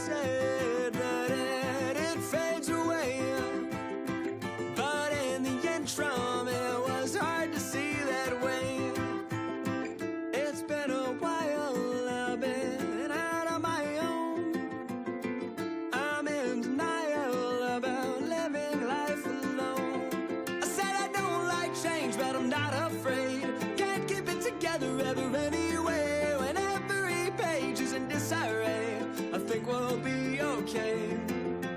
said that it fades away. But in the interim, it was hard to see that way. It's been a while, I've been out on my own. I'm in denial about living life alone. I said I don't like change, but I'm not afraid. Can't keep it together ever anyway. When every page is in disarray, I think we'll be okay.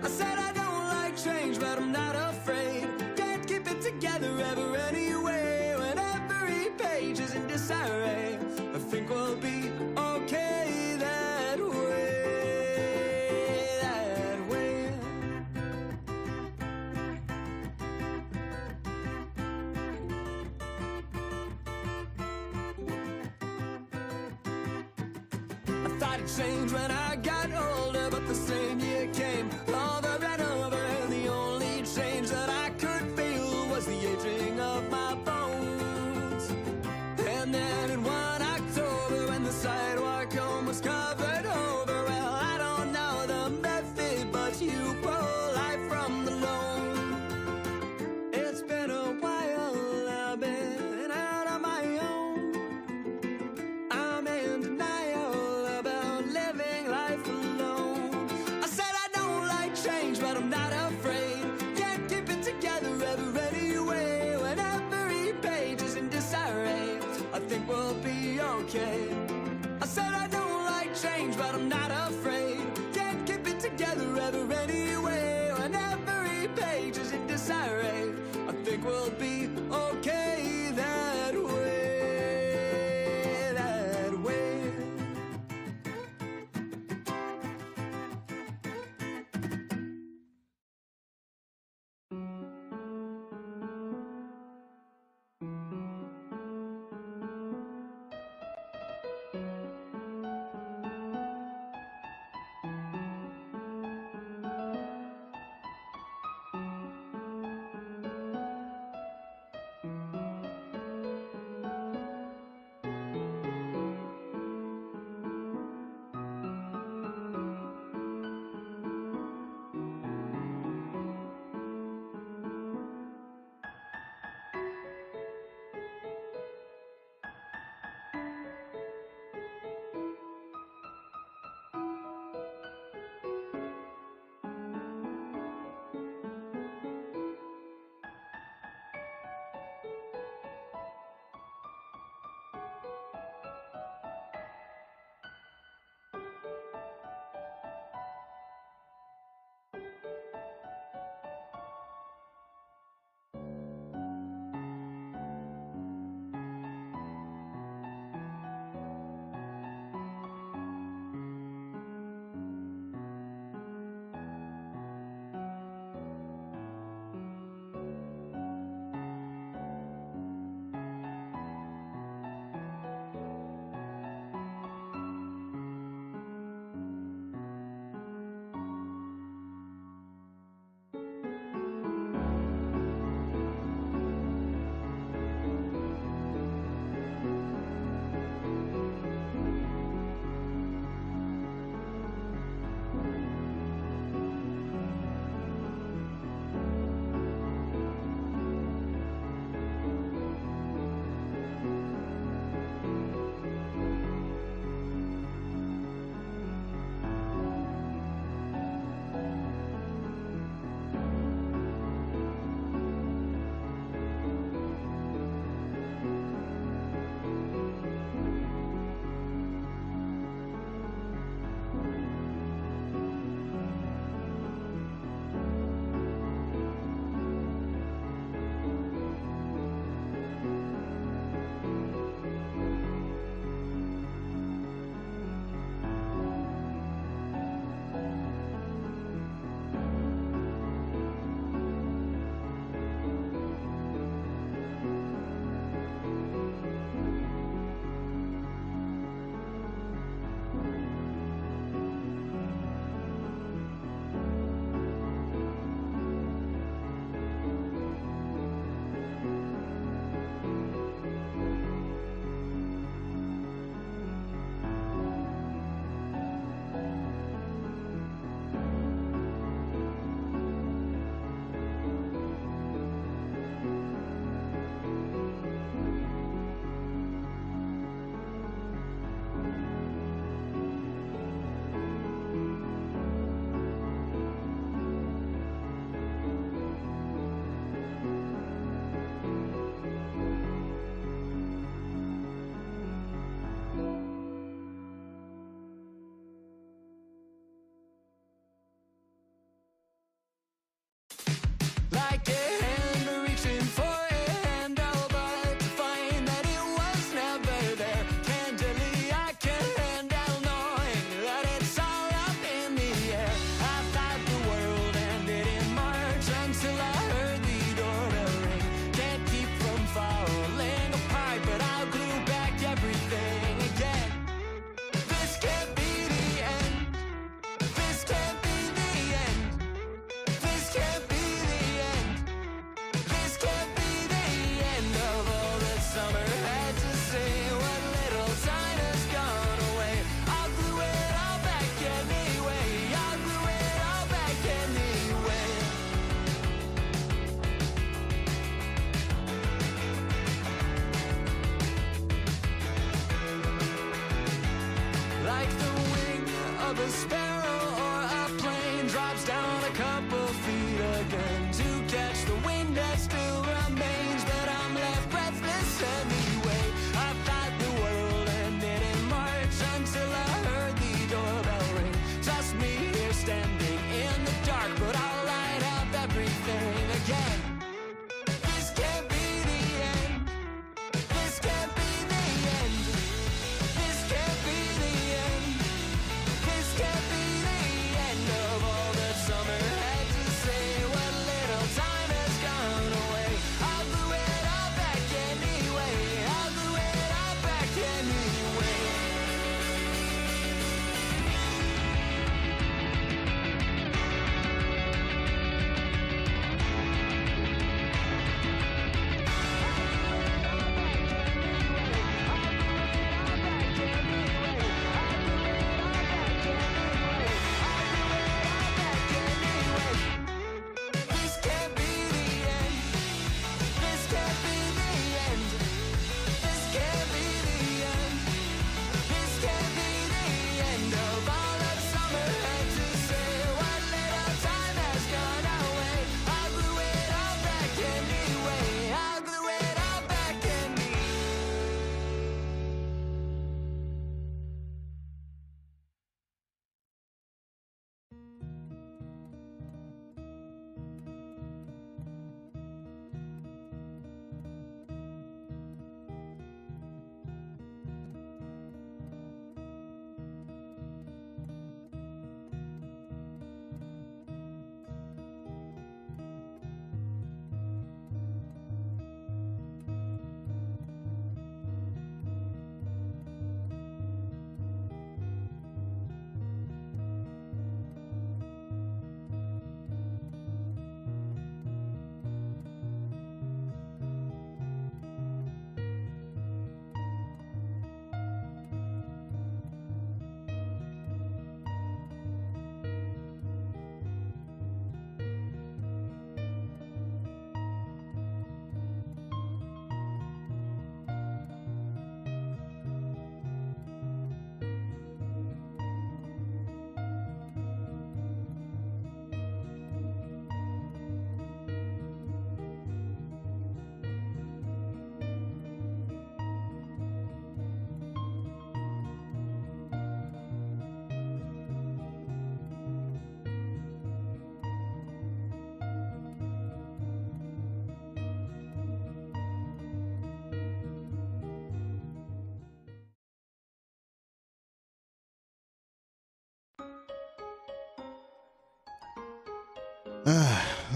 I said I don't like change, but I'm not afraid. Can't keep it together ever anyway. When every page is in disarray, I think we'll be okay that way, that way. I thought it'd change when I got older, but the same year came over and over, and the only change that I could feel was the aging of my bones. And then in one October, when the sidewalk home was covered over, well, I don't know the method, but you pull life from the loam. It's been a while, I've been out on my own. I'm in denial about living life alone.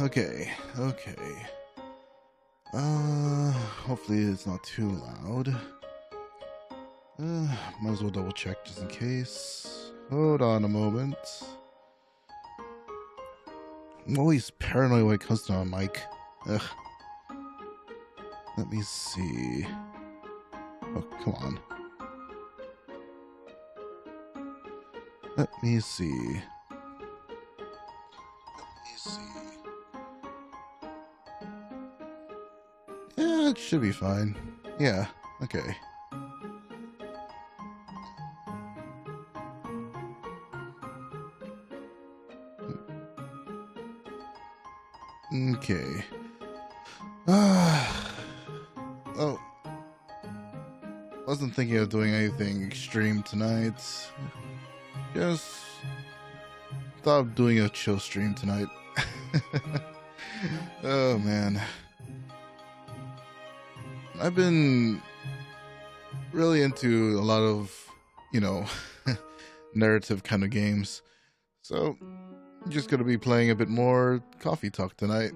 Okay. Hopefully it's not too loud. Might as well double check just in case. Hold on a moment. I'm always paranoid when it comes to my mic. Ugh. Let me see. Oh, come on. Let me see. Yeah, it should be fine. Yeah, okay. Okay. Oh. Wasn't thinking of doing anything extreme tonight. Just thought of doing a chill stream tonight. Oh man. I've been really into a lot of, narrative kind of games. So I'm just gonna be playing a bit more Coffee Talk tonight.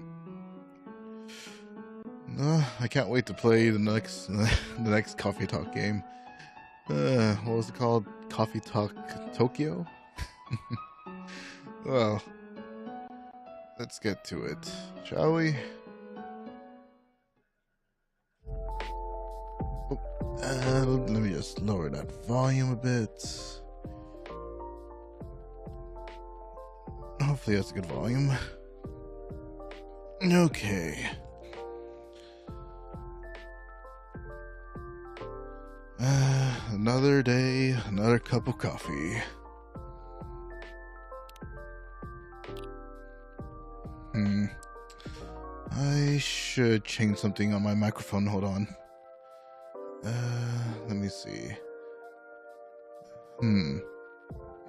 I can't wait to play the next Coffee Talk game. What was it called? Coffee Talk Tokyo? Well, let's get to it, shall we? Let me just lower that volume a bit. Hopefully that's a good volume. Okay. Another day, another cup of coffee. I should change something on my microphone. Hold on. Let me see.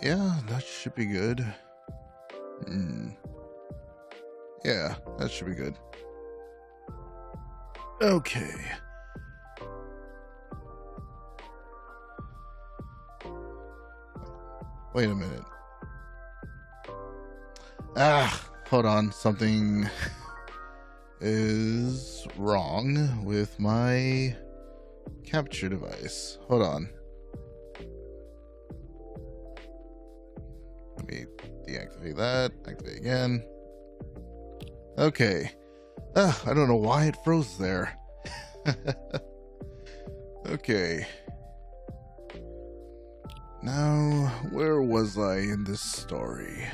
Yeah, that should be good. Yeah, that should be good. Okay. Wait a minute. Hold on. Something is wrong with my capture device. Hold on. Let me deactivate that. Activate again. Okay. I don't know why it froze there. Okay. Now, where was I in this story?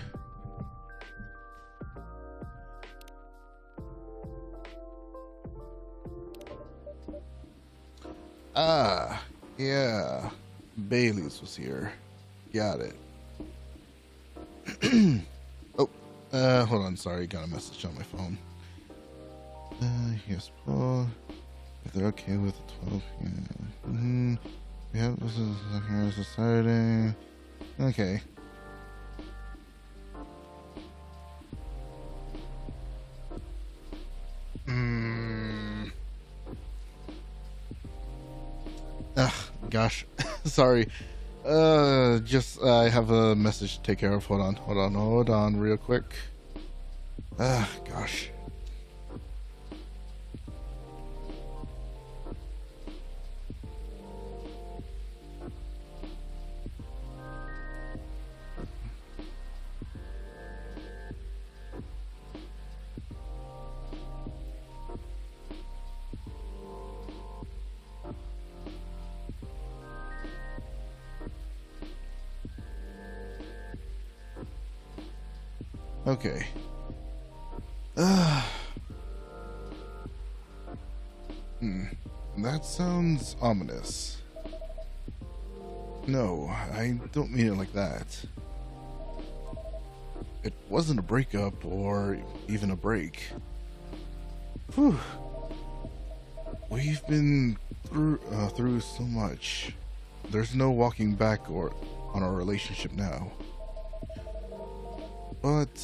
Yeah. Bailey's was here. Got it. Oh, hold on, sorry, got a message on my phone. Yes, Paul. If they're okay with the 12 p.m. Yeah, this is here is a Saturday. Okay. Gosh. Sorry. I have a message to take care of. Hold on real quick. Gosh. Okay. That sounds ominous. No, I don't mean it like that. It wasn't a breakup or even a break. Whew. We've been through so much. There's no walking back on our relationship now. But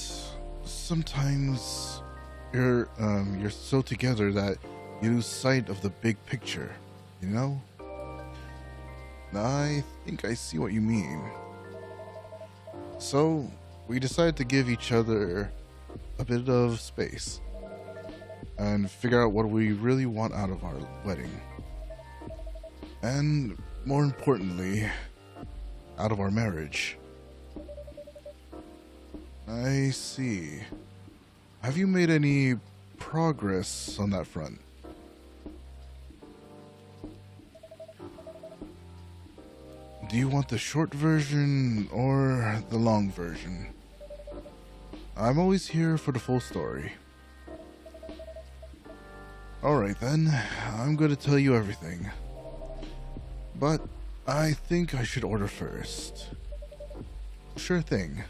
sometimes you're so together that you lose sight of the big picture, you know? I think I see what you mean. So we decided to give each other a bit of space and figure out what we really want out of our wedding. And more importantly, out of our marriage. I see. Have you made any progress on that front? Do you want the short version or the long version? I'm always here for the full story. Alright then, I'm going to tell you everything. But I think I should order first. Sure thing.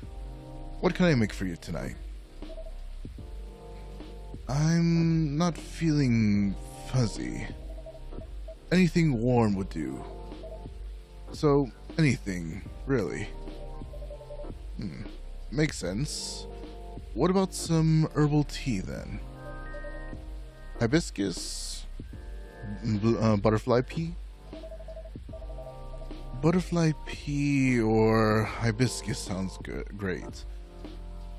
What can I make for you tonight? I'm not feeling fuzzy. Anything warm would do. So, anything, really. Makes sense. What about some herbal tea then? Hibiscus? Butterfly pea? Butterfly pea or hibiscus sounds good. Great.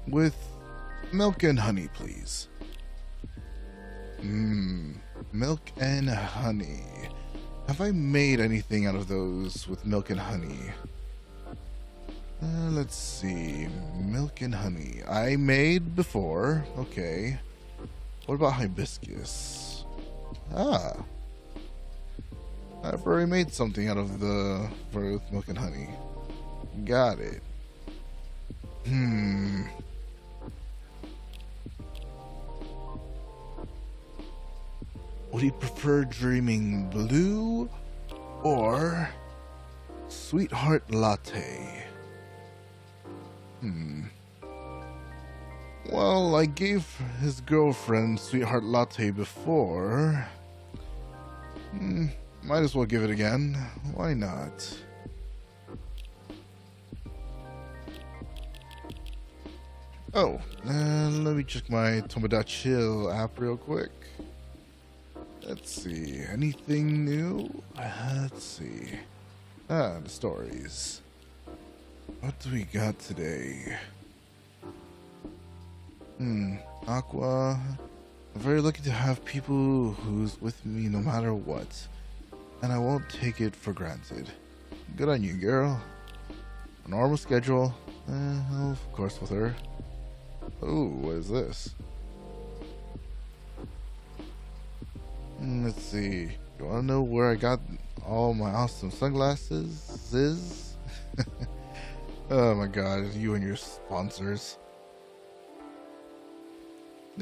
With milk and honey, please. Milk and honey. Have I made anything out of those with milk and honey? Let's see. Milk and honey. I made before. Okay. What about hibiscus? Ah. I've already made something out of the with milk and honey. Got it. Would you prefer dreaming blue or sweetheart latte? Well, I gave his girlfriend sweetheart latte before. Might as well give it again. Why not? Oh, let me check my Tomodachi app real quick. Let's see, anything new? Let's see. The stories. What do we got today? Aqua. I'm very lucky to have people who's with me no matter what. And I won't take it for granted. Good on you, girl. A normal schedule. Of course with her. Oh, what is this? Let's see. You wanna know where I got all my awesome sunglasses? Oh my god, you and your sponsors.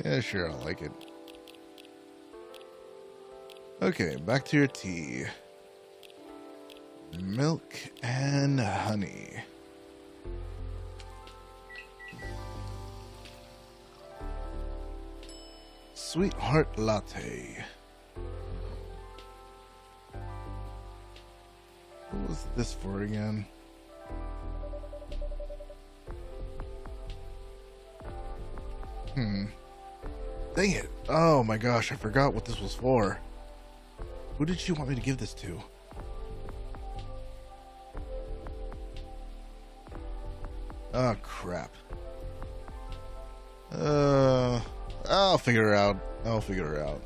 Yeah, sure, I'll like it. Okay, back to your tea. Milk and honey. Sweetheart latte. What was this for again? Dang it. Oh my gosh, I forgot what this was for. Who did she want me to give this to? Oh crap. I'll figure her out. I'll figure her out.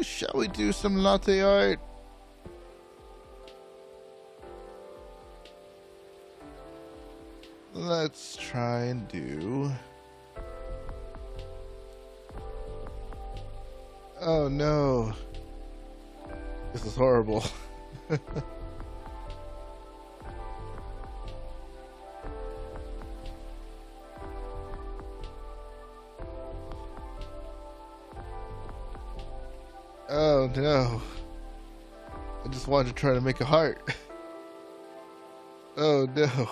Shall we do some latte art? Let's try and do... Oh no. This is horrible. Oh no. I just wanted to try to make a heart. Oh no.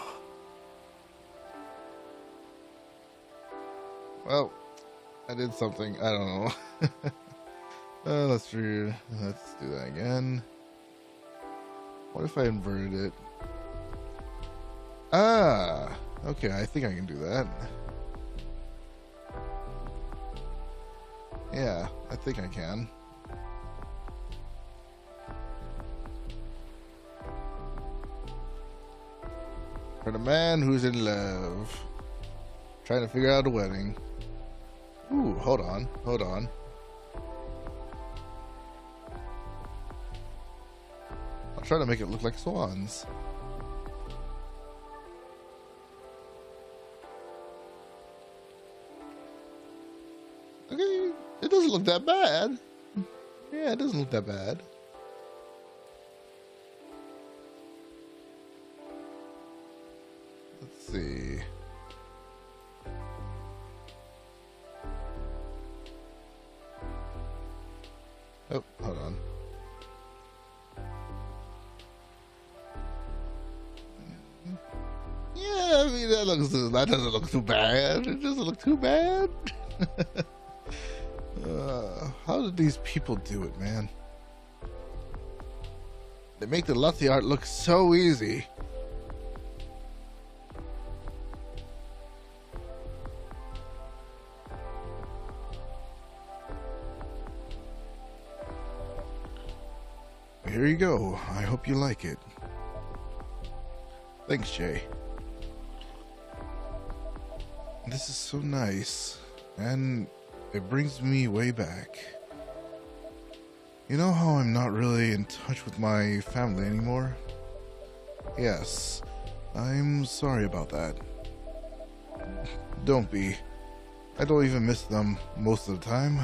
Well, I did something. I don't know. Let's do that again. What if I inverted it? Ah, okay. I think I can do that. Yeah, I think I can. For the man who's in love. Trying to figure out a wedding. Ooh, hold on. I'll try to make it look like swans. Okay, it doesn't look that bad. Yeah, it doesn't look that bad. Let's see. Oh, hold on. Yeah, I mean that doesn't look too bad. It doesn't look too bad. How did these people do it, man? They make the latte art look so easy. Here you go. I hope you like it. Thanks, Jay. This is so nice, and it brings me way back. You know how I'm not really in touch with my family anymore? Yes, I'm sorry about that. Don't be. I don't even miss them most of the time.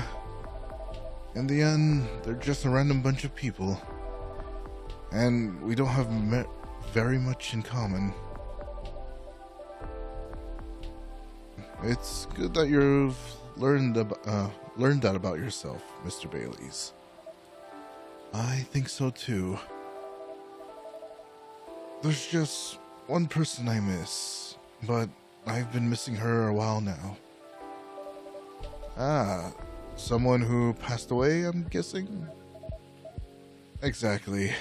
In the end, they're just a random bunch of people. And we don't have very much in common. It's good that you've learned that about yourself, Mr. Baileys. I think so too. There's just one person I miss, but I've been missing her a while now. Ah, someone who passed away, I'm guessing? Exactly.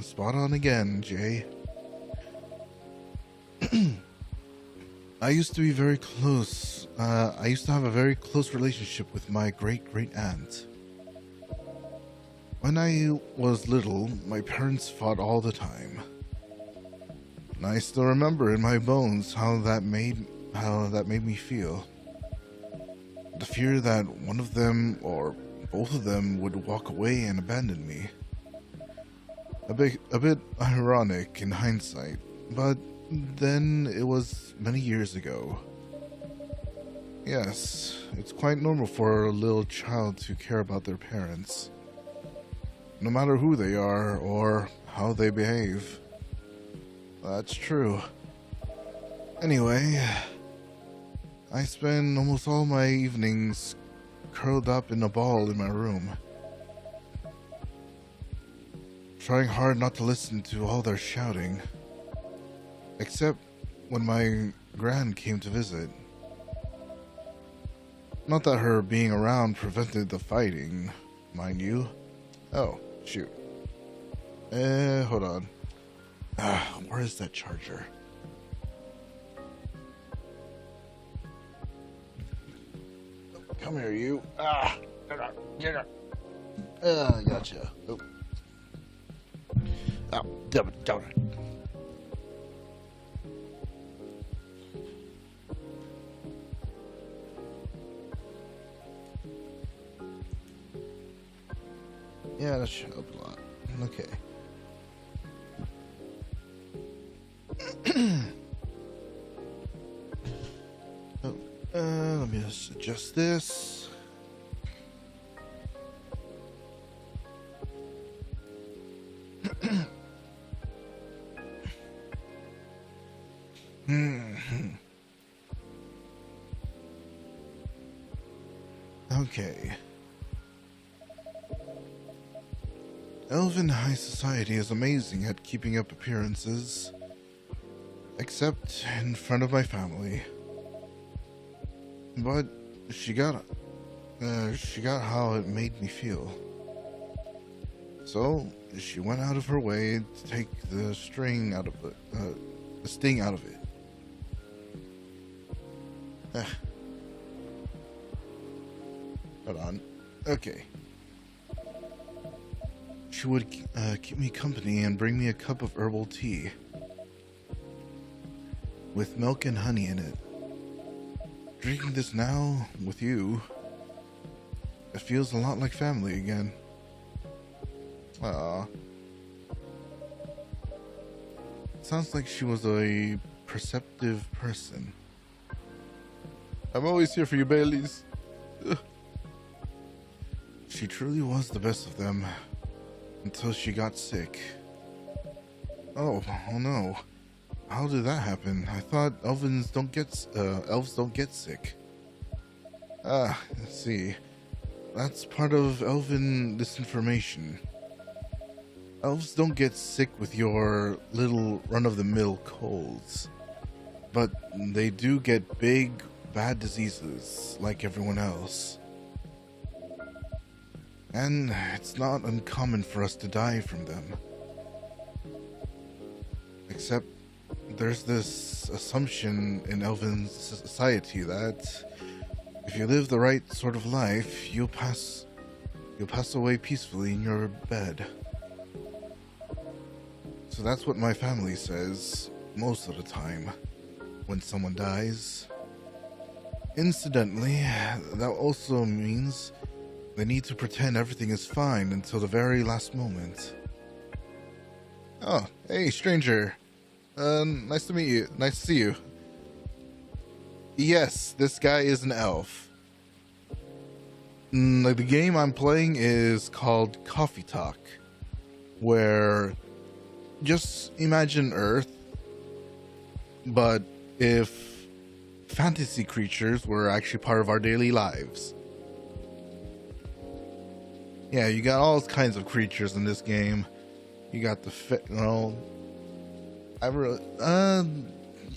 Spot on again, Jay. I used to be very close. I used to have a very close relationship with my great-great-aunt. When I was little, my parents fought all the time. And I still remember in my bones how that made me feel. The fear that one of them or both of them would walk away and abandon me. A bit ironic in hindsight, but then it was many years ago. Yes, it's quite normal for a little child to care about their parents, no matter who they are or how they behave. That's true. Anyway, I spend almost all my evenings curled up in a ball in my room, trying hard not to listen to all their shouting, except when my gran came to visit. Not that her being around prevented the fighting, mind you. Oh, shoot. Hold on. Where is that charger? Come here, you. Gotcha. Oh. Damn it. Yeah, that should help a lot. Okay. Let me just adjust this. Okay. Elven high society is amazing at keeping up appearances, except in front of my family. But she got how it made me feel. So she went out of her way to take the sting out of it. Hold on. Okay. She would keep me company and bring me a cup of herbal tea. with milk and honey in it. Drinking this now with you, it feels a lot like family again. Aww. Sounds like she was a perceptive person. I'm always here for you, Baileys. Ugh. She truly was the best of them until she got sick. Oh no. How did that happen? I thought elves don't get sick. Ah, let's see. That's part of elven disinformation. Elves don't get sick with your little run-of-the-mill colds. But they do get big, bad diseases like everyone else. And it's not uncommon for us to die from them. Except there's this assumption in elven society that if you live the right sort of life, you'll pass away peacefully in your bed. So that's what my family says most of the time when someone dies. Incidentally, that also means they need to pretend everything is fine until the very last moment. Oh, hey, stranger. Nice to meet you. Nice to see you. Yes, this guy is an elf. The game I'm playing is called Coffee Talk, where just imagine Earth, but if fantasy creatures were actually part of our daily lives. Yeah, you got all kinds of creatures in this game. You got the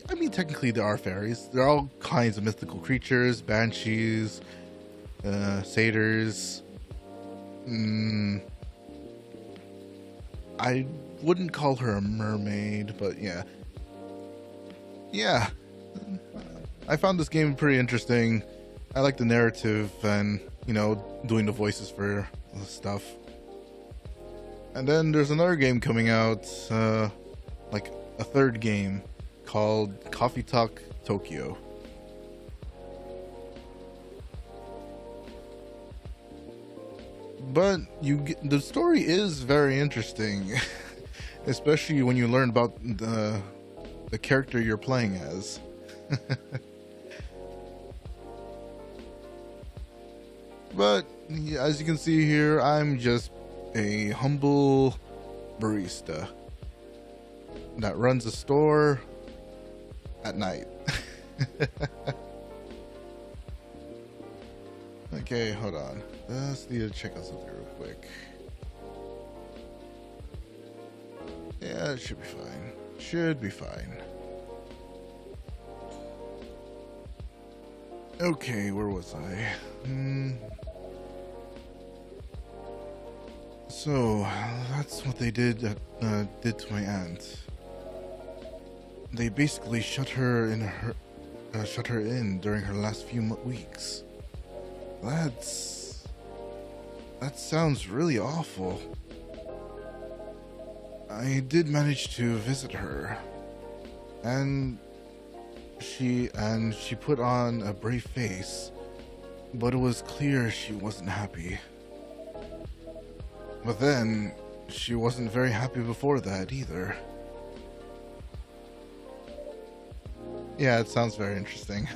I mean, technically there are fairies. There are all kinds of mythical creatures, banshees, satyrs. I wouldn't call her a mermaid, but yeah. Yeah. I found this game pretty interesting. I like the narrative and, doing the voices for the stuff. And then there's another game coming out, like a third game called Coffee Talk Tokyo. But the story is very interesting, especially when you learn about the character you're playing as. But as you can see here, I'm just a humble barista that runs a store at night. Okay, hold on. Let's need to check out something real quick. Yeah, it should be fine. Should be fine. Okay, where was I? So, that's what they did to my aunt. They basically shut her in during her last few weeks. That sounds really awful. I did manage to visit her, and she put on a brave face, but it was clear she wasn't happy. But then, she wasn't very happy before that either. Yeah, it sounds very interesting.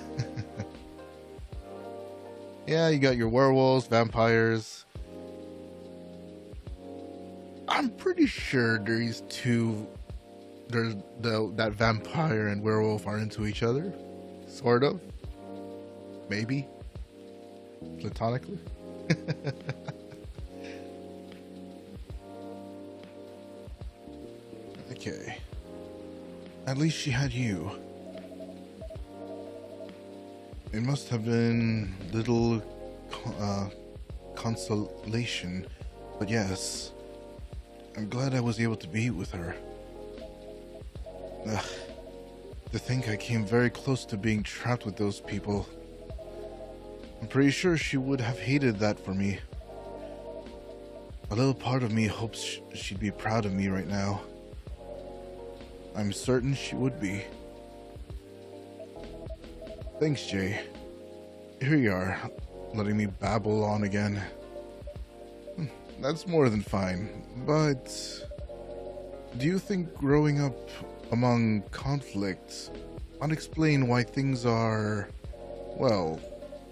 Yeah, you got your werewolves, vampires. I'm pretty sure that vampire and werewolf are into each other. Sort of. Maybe. Platonically. Okay. At least she had you. It must have been little consolation, but yes, I'm glad I was able to be with her. To think I came very close to being trapped with those people. I'm pretty sure she would have hated that for me. A little part of me hopes she'd be proud of me right now. I'm certain she would be. Thanks, Jay. Here you are, letting me babble on again. That's more than fine, but do you think growing up among conflicts might explain why things are, well,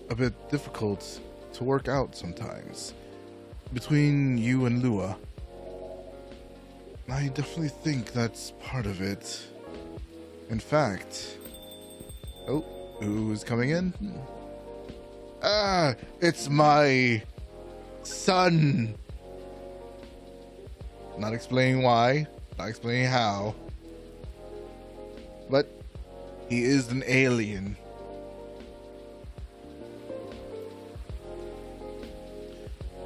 a bit difficult to work out sometimes between you and Lua? I definitely think that's part of it. In fact... Oh, who's coming in? Ah, it's my son. Not explaining why, not explaining how, but he is an alien.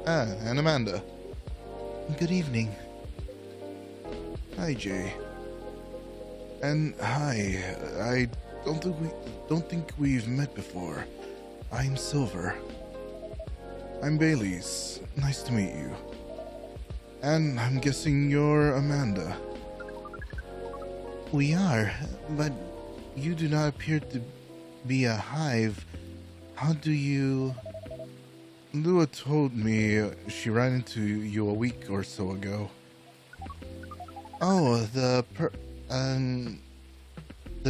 Ah, and Amanda. Good evening. Hi, Jay. And hi. I don't think we've met before. I'm Silver. I'm Bailey's. Nice to meet you. And I'm guessing you're Amanda. We are, but you do not appear to be a hive. How do you... Lua told me she ran into you a week or so ago. Oh, the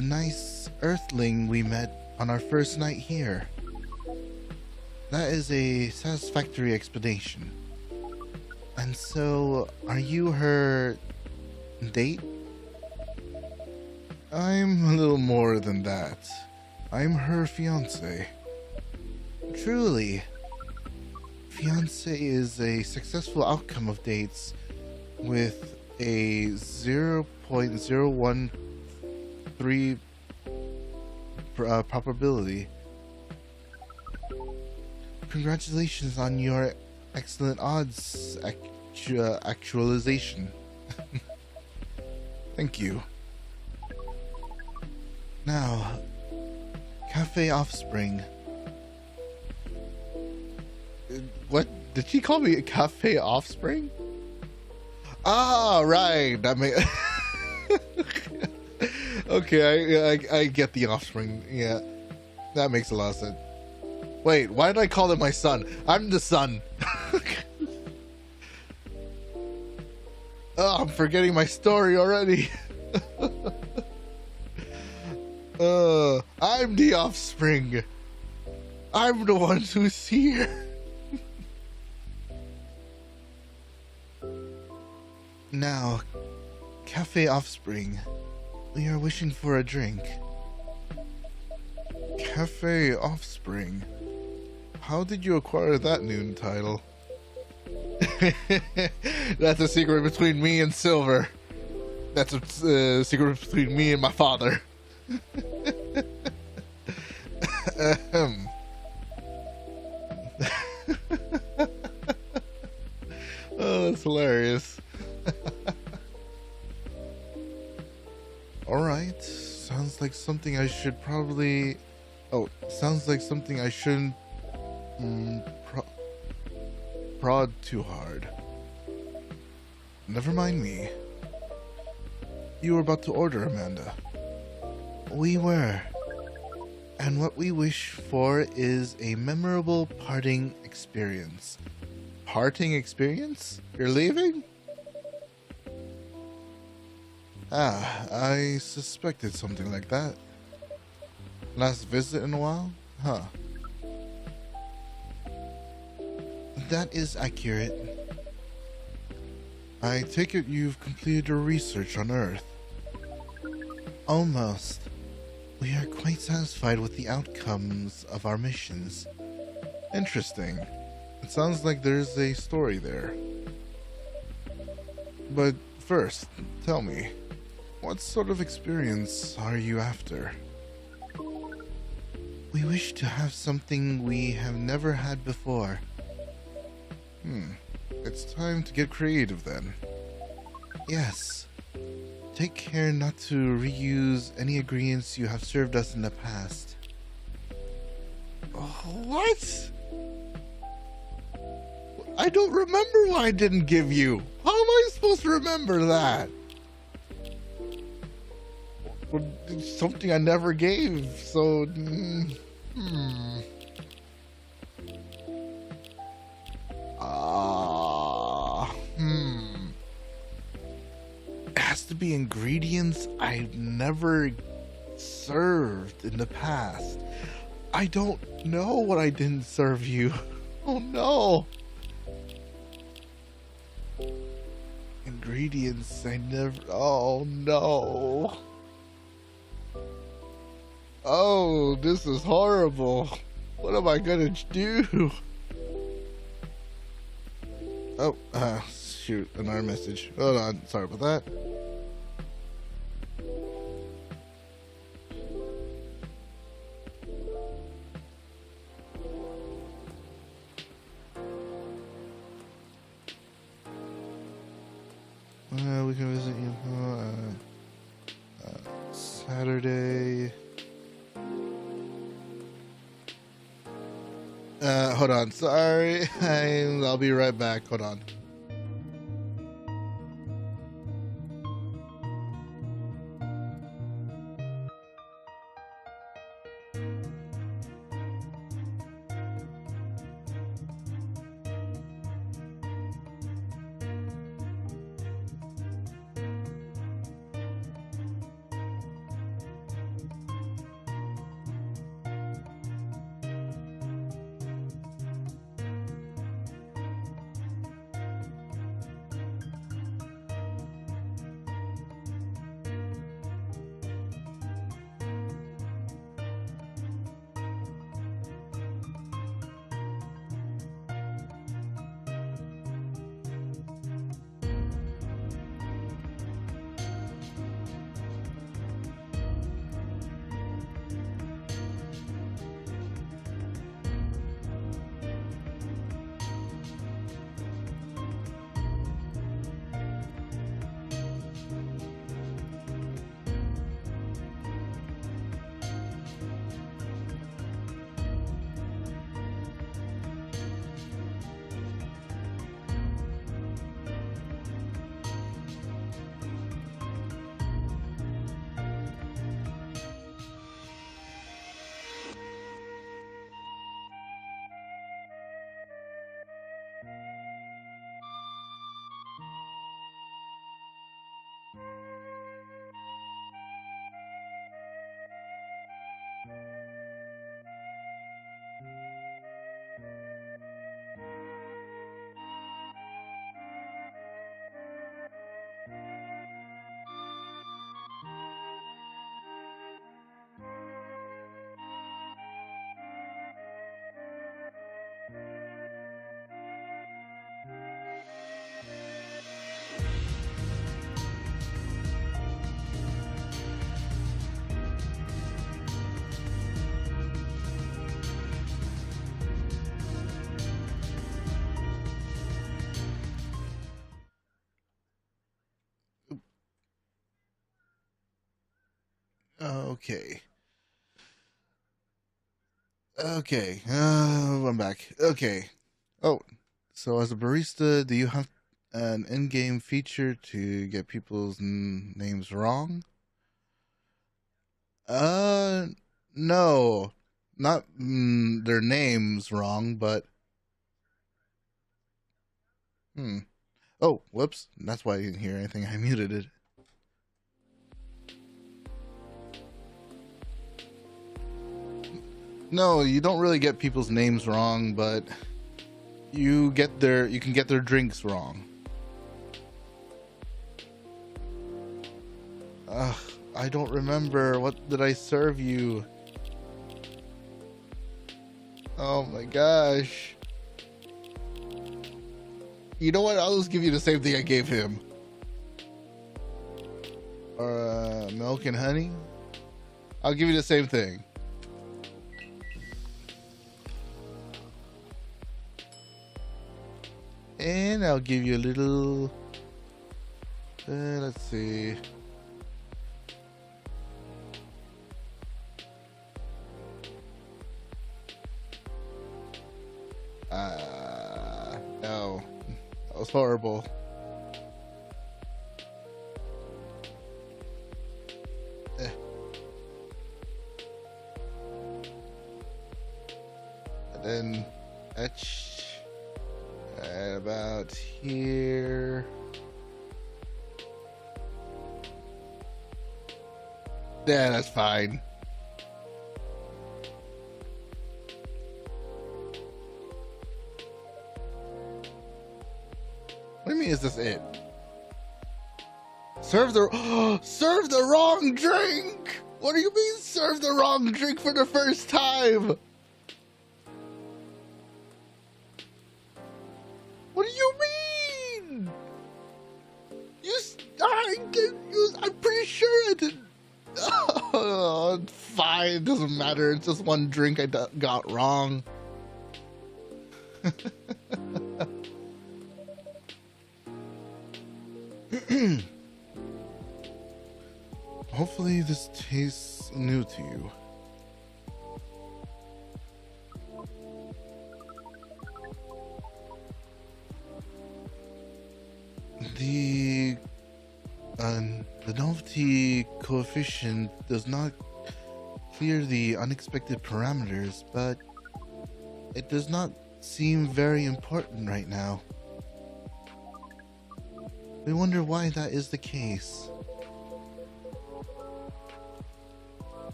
nice earthling we met on our first night here. That is a satisfactory explanation. And so, are you her date? I'm a little more than that. I'm her fiancé. Truly. Fiancé is a successful outcome of dates with a 0.013 probability. Congratulations on your excellent odds actualization. Thank you. Now, Cafe Offspring. What? Did she call me a Cafe Offspring? Ah, right. That may... Okay, I get the Offspring. Yeah, that makes a lot of sense. Wait, why did I call him my son? I'm the son. Oh, I'm forgetting my story already. I'm the Offspring. I'm the one who's here. Now, Cafe Offspring, we are wishing for a drink. Cafe Offspring? How did you acquire that new title? That's a secret between me and Silver. That's a secret between me and my father. Oh, that's hilarious. Alright, sounds like something I should probably... Oh, sounds like something I shouldn't prod too hard. Never mind me. You were about to order, Amanda. We were. And what we wish for is a memorable parting experience. Parting experience? You're leaving? Ah, I suspected something like that. Last visit in a while? Huh. That is accurate. I take it you've completed your research on Earth. Almost. We are quite satisfied with the outcomes of our missions. Interesting. It sounds like there's a story there. But first, tell me, what sort of experience are you after? We wish to have something we have never had before. It's time to get creative then. Yes. Take care not to reuse any ingredients you have served us in the past. What? I don't remember what I didn't give you. How am I supposed to remember that? Well, it's something I never gave, so... It has to be ingredients I've never served in the past. I don't know what I didn't serve you. Oh no! Ingredients I never... Oh no! Oh, this is horrible. What am I gonna do? Oh, shoot, another message. Hold on, sorry about that. We can visit you Saturday. Hold on. Sorry. I'll be right back. Hold on. Okay. Okay. I'm back. Okay. Oh, so as a barista, do you have an in-game feature to get people's names wrong? Uh, no. Not their names wrong, but Oh, whoops. That's why you didn't hear anything. I muted it. No, you don't really get people's names wrong, but you can get their drinks wrong. Ugh, I don't remember. What did I serve you? Oh my gosh. You know what? I'll just give you the same thing I gave him. Or milk and honey? I'll give you the same thing. And I'll give you a little... let's see. No. That was horrible. Eh. then etch right about here. Yeah, that's fine. What do you mean, is this it? Serve the wrong drink! What do you mean, serve the wrong drink for the first time? What do you mean? I'm pretty sure I did. Oh, fine, it doesn't matter. It's just one drink I got wrong. Hopefully this tastes new to you. The novelty coefficient does not clear the unexpected parameters, but it does not seem very important right now. We wonder why that is the case.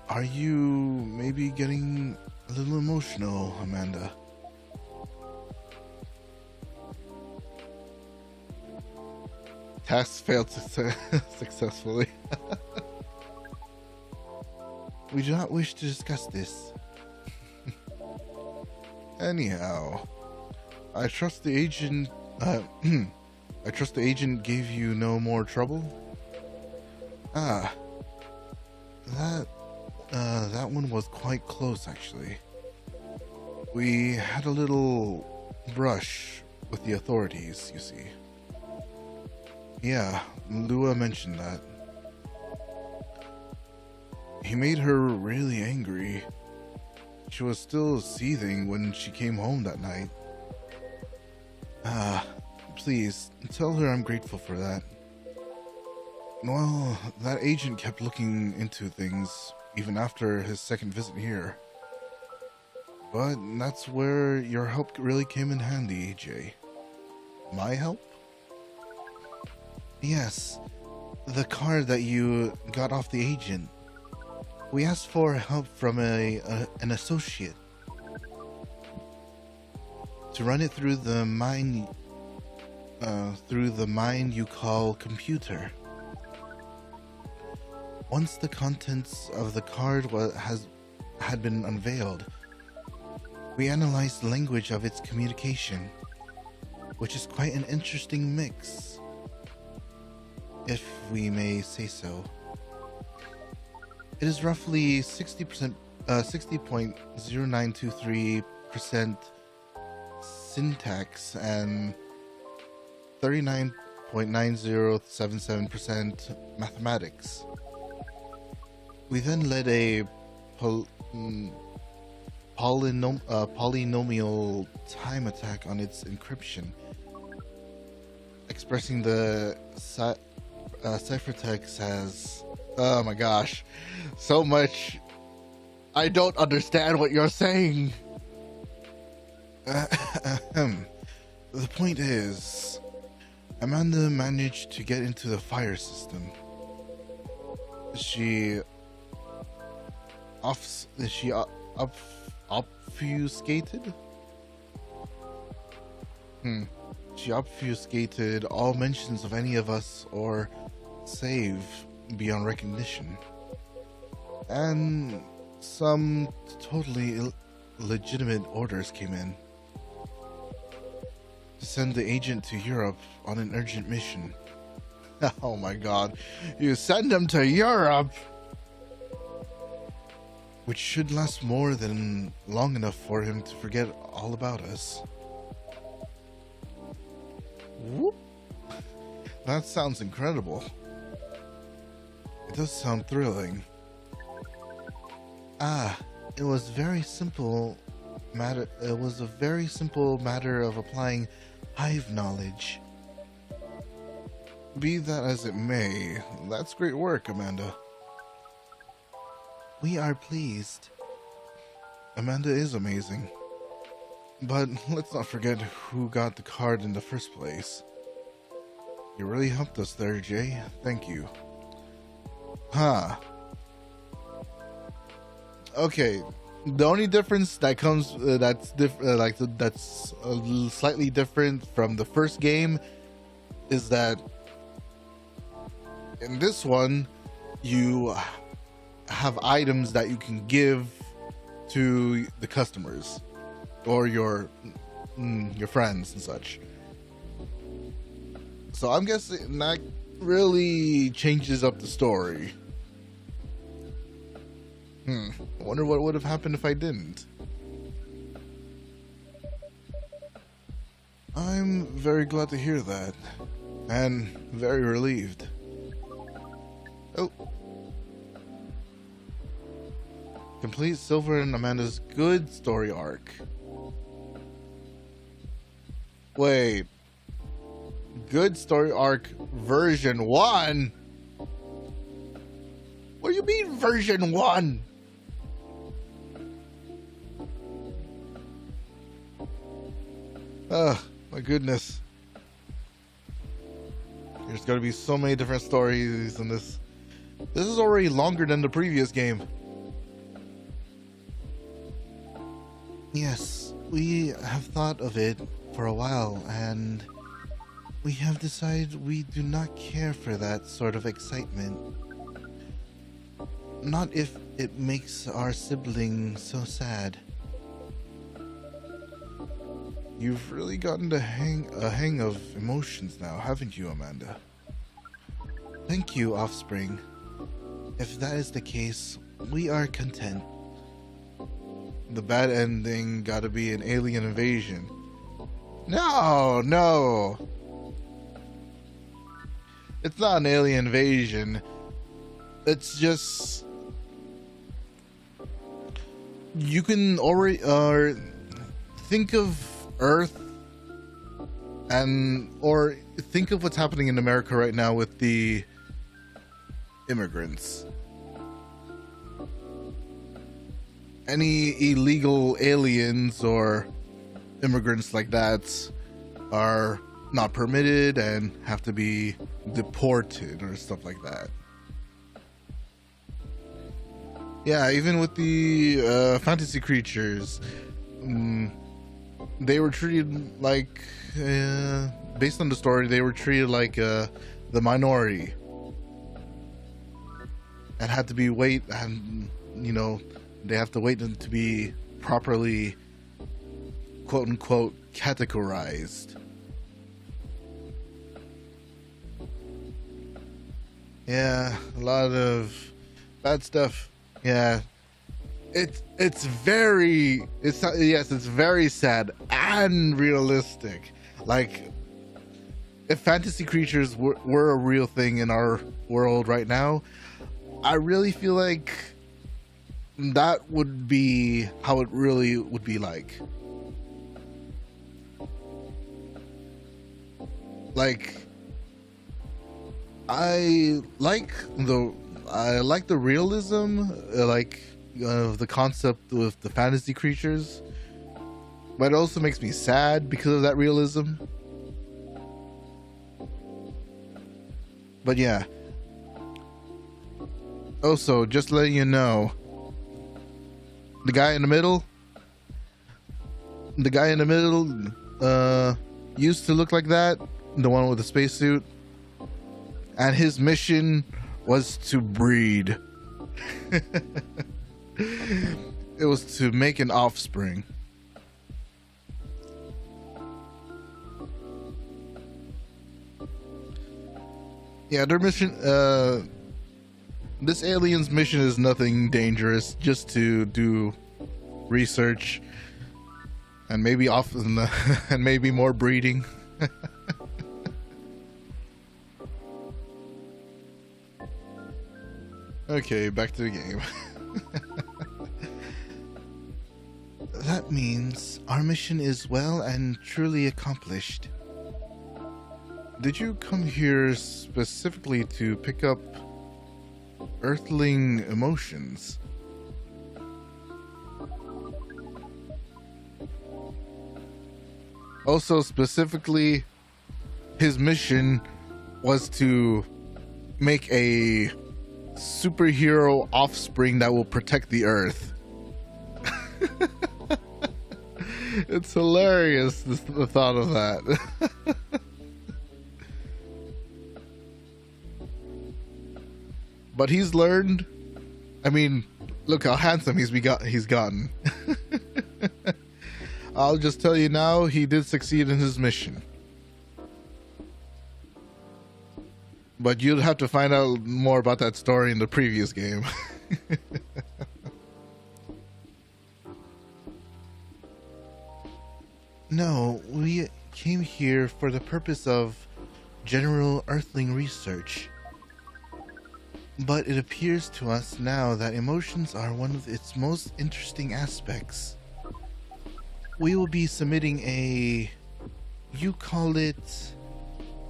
Are you maybe getting a little emotional, Amanda? Task failed successfully. We do not wish to discuss this. Anyhow, I trust the agent. I trust the agent gave you no more trouble. That one was quite close, actually. We had a little brush with the authorities, you see. Yeah, Lua mentioned that. He made her really angry. She was still seething when she came home that night. Please, tell her I'm grateful for that. Well, that agent kept looking into things even after his second visit here. But that's where your help really came in handy, AJ. My help? Yes, the card that you got off the agent. We asked for help from an associate to run it through the mind you call computer. Once the contents of the card had been unveiled, we analyzed the language of its communication, which is quite an interesting mix, if we may say so. It is roughly 60.0923% syntax and 39.9077% mathematics. We then led a polynomial time attack on its encryption, expressing the ciphertext as, oh my gosh, so much. I don't understand what you're saying. The point is, Amanda managed to get into the fire system. She obfuscated? She obfuscated all mentions of any of us or save beyond recognition. And some totally legitimate orders came in to send the agent to Europe on an urgent mission. Oh my god, you send him to Europe? Which should last more than long enough for him to forget all about us. Whoop. That sounds incredible. It does sound thrilling. It was very simple matter. It was a very simple matter of applying hive knowledge. Be that as it may, that's great work, Amanda. We are pleased. Amanda is amazing. But let's not forget who got the card in the first place. You really helped us there, Jay. Thank you. Huh. Okay. The only difference that comes that's slightly different from the first game is that in this one you have items that you can give to the customers or your friends and such. So I'm guessing that really changes up the story. I wonder what would have happened if I didn't. I'm very glad to hear that, and very relieved. Oh. Complete Silver and Amanda's good story arc. Wait. Good story arc version 1? What do you mean version 1? My goodness. There's gotta be so many different stories in this. This is already longer than the previous game. Yes, we have thought of it for a while, and we have decided we do not care for that sort of excitement. Not if it makes our sibling so sad. You've really gotten a hang of emotions now, haven't you, Amanda? Thank you, Offspring. If that is the case, we are content. The bad ending gotta be an alien invasion. No! It's not an alien invasion. It's just... You can already... think of Earth or think of what's happening in America right now with the immigrants. Any illegal aliens or immigrants like that are not permitted and have to be deported or stuff like that. Yeah, even with the fantasy creatures, they were treated like, based on the story, they were treated like the minority, and had to be they have to wait to be properly, quote unquote, categorized. Yeah, a lot of bad stuff. Yeah. It's very sad and realistic. Like, if fantasy creatures were a real thing in our world right now, I really feel like that would be how it really would be like. Like, I like the realism, of the concept with the fantasy creatures, but it also makes me sad because of that realism. But yeah. Also, just letting you know, the guy in the middle used to look like that, the one with the spacesuit, and his mission was to breed. It was to make an offspring. Yeah, their mission, this alien's mission is nothing dangerous, just to do research and maybe and maybe more breeding. Okay, back to the game. That means our mission is well and truly accomplished. Did you come here specifically to pick up Earthling emotions? Also, specifically, his mission was to make a superhero offspring that will protect the Earth. It's hilarious, the thought of that. But he's learned. I mean, look how handsome he's gotten. I'll just tell you now, he did succeed in his mission. But you'll have to find out more about that story in the previous game. No, we came here for the purpose of general Earthling research. But it appears to us now that emotions are one of its most interesting aspects. We will be submitting a, you call it,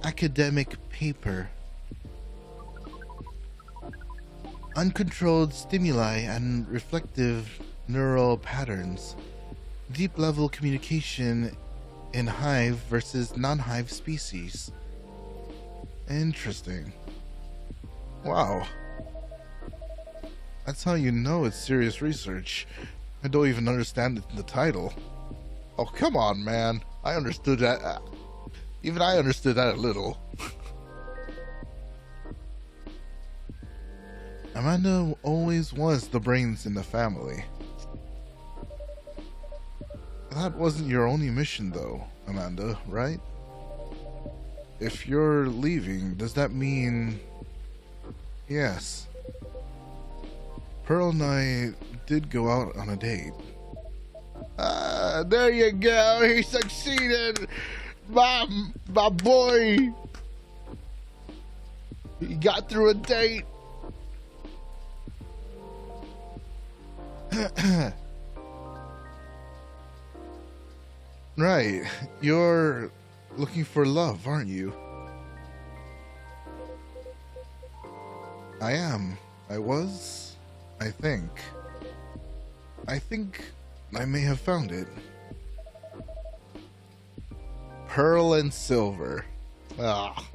academic paper. Uncontrolled stimuli and reflective neural patterns. Deep level communication in hive versus non-hive species. Interesting. Wow. That's how you know it's serious research. I don't even understand the title. Oh, come on, man. I understood that. Even I understood that a little. Amanda always was the brains in the family. That wasn't your only mission, though, Amanda, right? If you're leaving, does that mean... Yes. Pearl and I did go out on a date. Ah, there you go. He succeeded. My boy. He got through a date. Right. You're looking for love, aren't you? I am. I was. I think. I may have found it. Pearl and silver. Ah.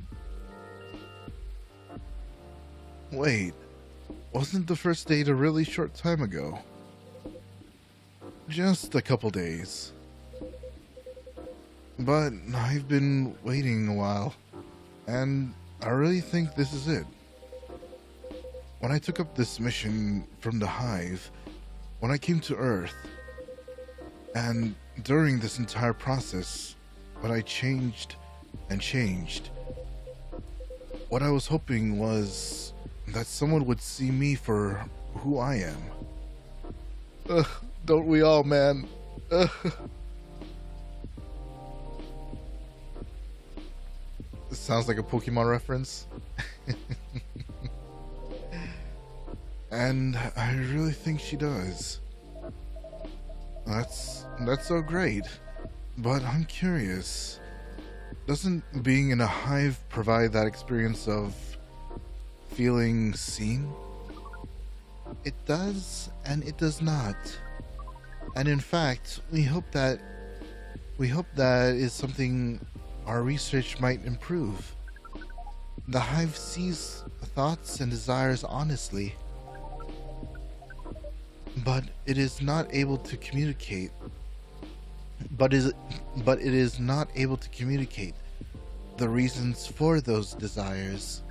Wait. Wasn't the first date a really short time ago? Just a couple days. But I've been waiting a while, and I really think this is it. When I took up this mission from the Hive, when I came to Earth, and during this entire process, when I changed and changed, what I was hoping was that someone would see me for who I am. Ugh, don't we all, man? Ugh. This sounds like a Pokemon reference. And I really think she does. That's so great. But I'm curious. Doesn't being in a hive provide that experience of feeling seen? It does, and it does not. And in fact, we hope that is something our research might improve. The hive sees thoughts and desires honestly, but it is not able to communicate. But it is not able to communicate the reasons for those desires,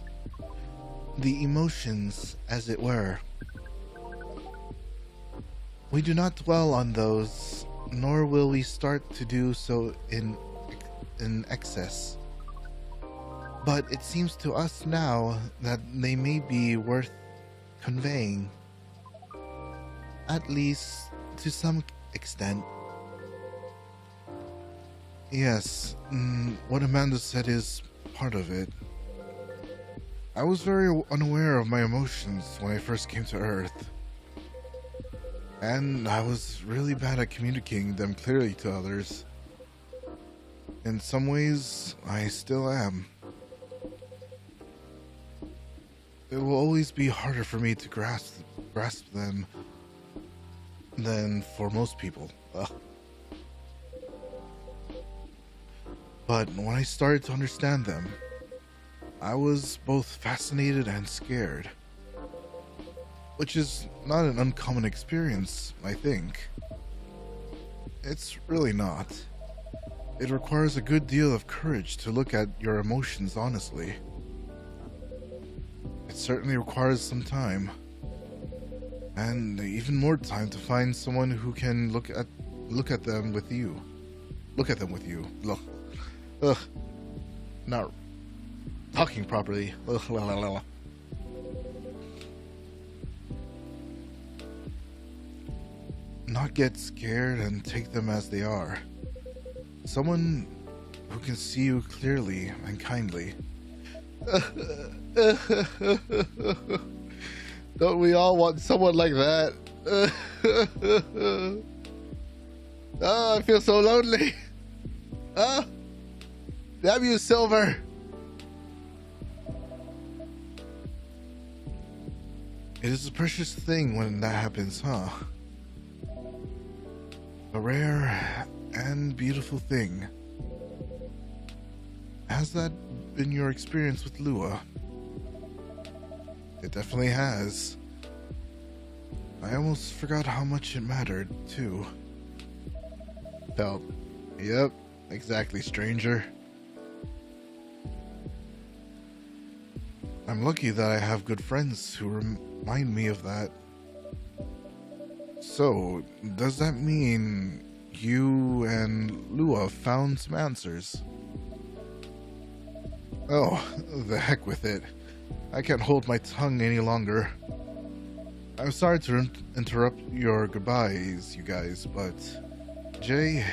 the emotions, as it were. We do not dwell on those, nor will we start to do so in excess. But it seems to us now that they may be worth conveying, at least to some extent. Yes, what Amanda said is part of it. I was very unaware of my emotions when I first came to Earth, and I was really bad at communicating them clearly to others. In some ways, I still am. It will always be harder for me to grasp them than for most people. But when I started to understand them, I was both fascinated and scared. Which is not an uncommon experience, I think. It's really not. It requires a good deal of courage to look at your emotions honestly. It certainly requires some time. And even more time to find someone who can look at them with you. Look at them with you. Look. Ugh. Not talking properly. Ugh, la, la, la, la. Not get scared and take them as they are. Someone who can see you clearly and kindly. Don't we all want someone like that? Oh, I feel so lonely. Oh, damn you, Silver. It is a precious thing when that happens, huh? A rare and beautiful thing. Has that been your experience with Lua? It definitely has. I almost forgot how much it mattered, too. Felt. Yep, exactly, stranger. I'm lucky that I have good friends who remind me of that. So, does that mean you and Lua found some answers? Oh, the heck with it. I can't hold my tongue any longer. I'm sorry to interrupt your goodbyes, you guys, but Jay,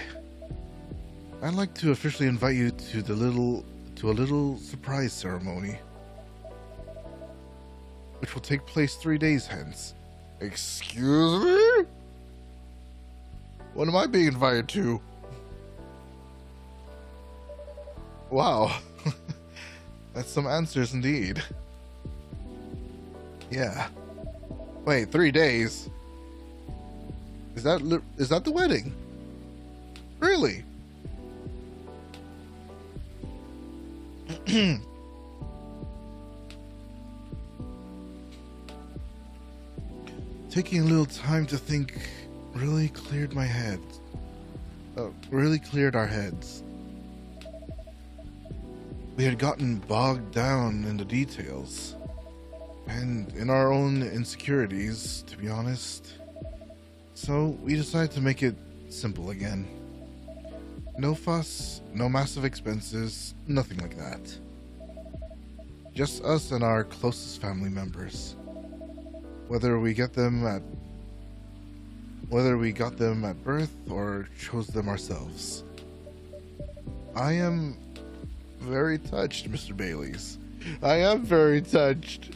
I'd like to officially invite you to a little surprise ceremony, which will take place 3 days hence. Excuse me? What am I being invited to? Wow. That's some answers indeed. Yeah. Wait, 3 days? Is that the wedding? Really? Taking a little time to think really cleared my head. Really cleared our heads. We had gotten bogged down in the details and in our own insecurities, to be honest. So we decided to make it simple again. No fuss, no massive expenses, nothing like that. Just us and our closest family members. Whether we got them at birth or chose them ourselves. I am very touched, Mr. Baileys. I am very touched.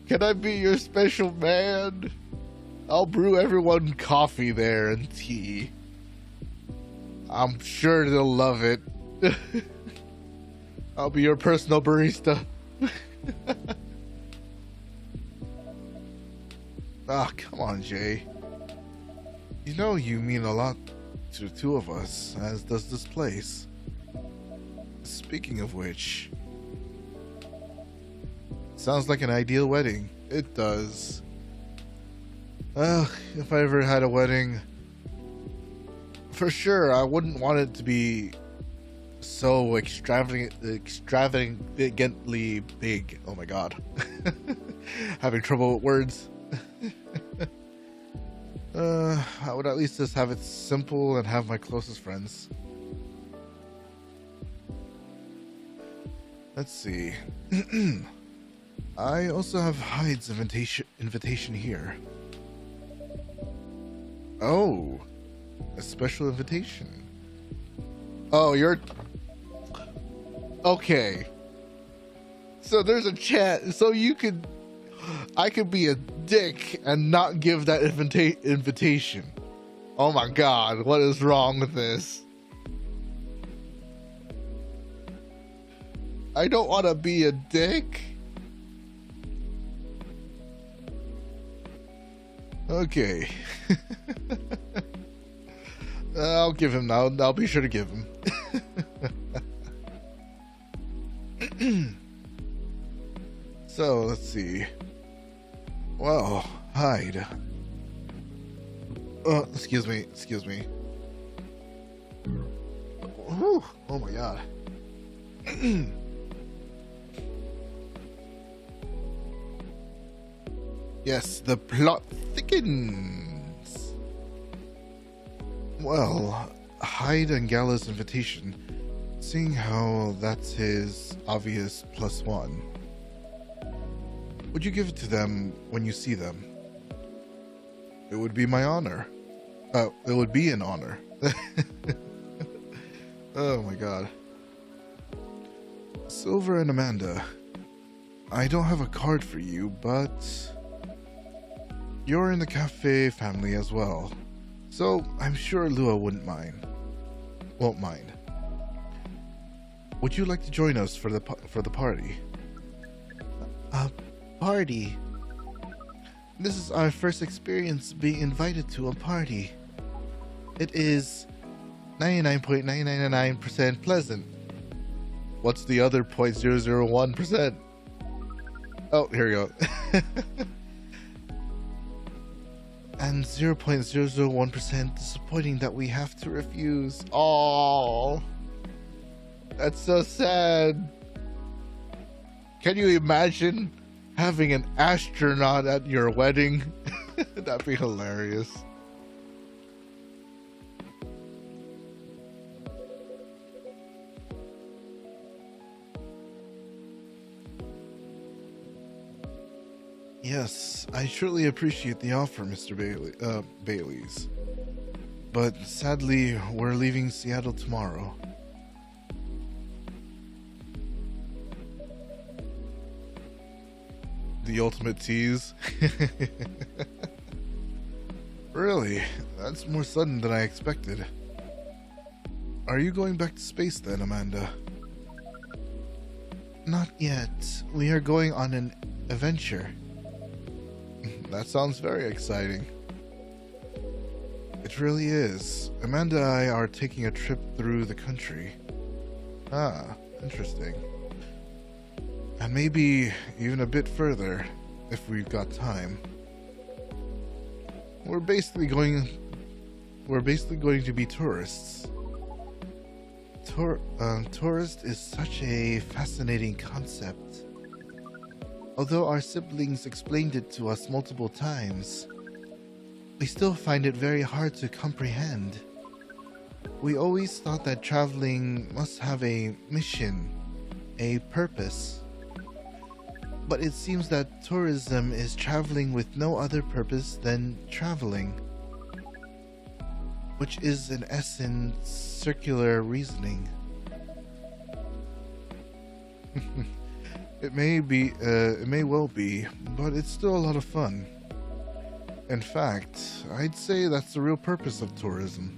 Can I be your special man? I'll brew everyone coffee there and tea. I'm sure they'll love it. I'll be your personal barista. Ah, come on, Jay. You know you mean a lot to the two of us, as does this place. Speaking of which, sounds like an ideal wedding. It does. If I ever had a wedding, for sure I wouldn't want it to be so extravagantly big. Oh my god. Having trouble with words. I would at least just have it simple and have my closest friends. Let's see. I also have Hyde's invitation here. Oh, a special invitation. Oh, you're... Okay. So there's a chat, so you could... I could be a dick and not give that invitation. Oh my god, what is wrong with this? I don't want to be a dick. Okay. I'll give him now. I'll be sure to give him. let's see. Well, Hyde. Excuse me. Whew, oh my god. Yes, the plot thickens. Well, Hyde and Gala's invitation, seeing how that's his obvious +1. Would you give it to them when you see them? It would be my honor. It would be an honor. Oh my god. Silver and Amanda, I don't have a card for you, but you're in the cafe family as well, so I'm sure Lua won't mind. Would you like to join us for the party? A party? This is our first experience being invited to a party. It is 99.999% pleasant. What's the other 0.001%? Oh, here we go. And 0.001% disappointing that we have to refuse. Oh, that's so sad. Can you imagine having an astronaut at your wedding? That'd be hilarious. Yes, I truly appreciate the offer, Mr. Bailey's. But sadly, we're leaving Seattle tomorrow. The ultimate tease? Really? That's more sudden than I expected. Are you going back to space then, Amanda? Not yet. We are going on an adventure. That sounds very exciting. It really is. Amanda and I are taking a trip through the country. Ah, interesting. And maybe even a bit further, if we've got time. We're basically going to be tourists. Tourist is such a fascinating concept. Although our siblings explained it to us multiple times, we still find it very hard to comprehend. We always thought that traveling must have a mission, a purpose. But it seems that tourism is traveling with no other purpose than traveling, which is in essence circular reasoning. It may well be, but it's still a lot of fun. In fact, I'd say that's the real purpose of tourism.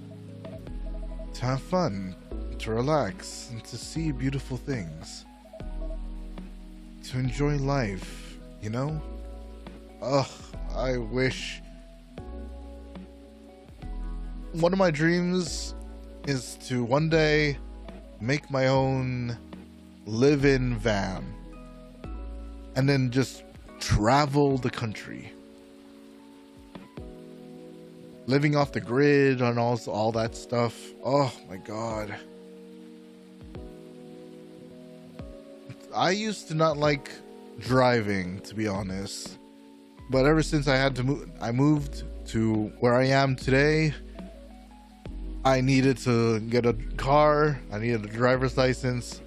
To have fun, to relax, and to see beautiful things. To enjoy life, you know? Ugh, I wish. One of my dreams is to one day make my own live-in van. And then just travel the country. Living off the grid and all that stuff. Oh my god. I used to not like driving, to be honest. But ever since I moved to where I am today, I needed to get a car. I needed a driver's license.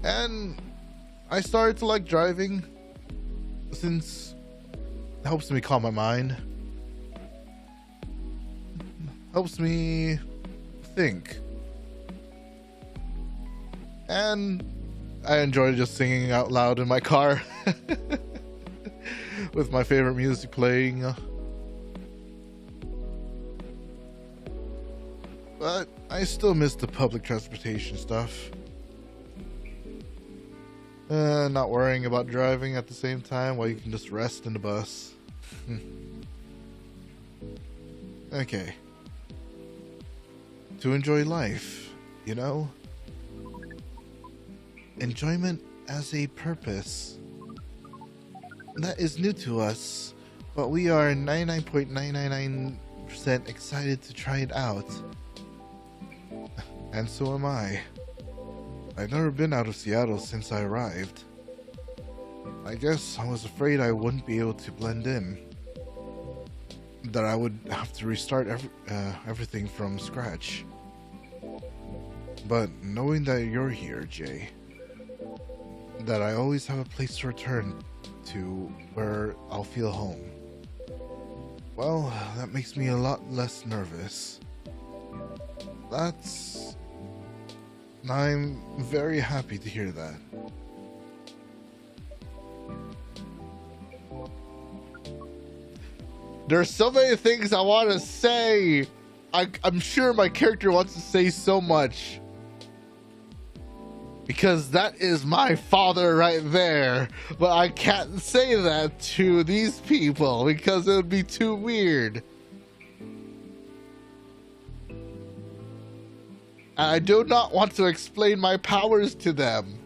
And I started to like driving since it helps me calm my mind. Helps me think. And I enjoy just singing out loud in my car with my favorite music playing. But I still miss the public transportation stuff. Not worrying about driving at the same time while you can just rest in the bus. Okay. To enjoy life, you know? Enjoyment as a purpose. that is new to us, but we are 99.999% excited to try it out. And so am I. I've never been out of Seattle since I arrived. I guess I was afraid I wouldn't be able to blend in. That I would have to restart everything from scratch. But knowing that you're here, Jay, that I always have a place to return to where I'll feel home, well, that makes me a lot less nervous. I'm very happy to hear that. There's so many things I want to say. I'm sure my character wants to say so much. Because that is my father right there. But I can't say that to these people because it would be too weird. I do not want to explain my powers to them.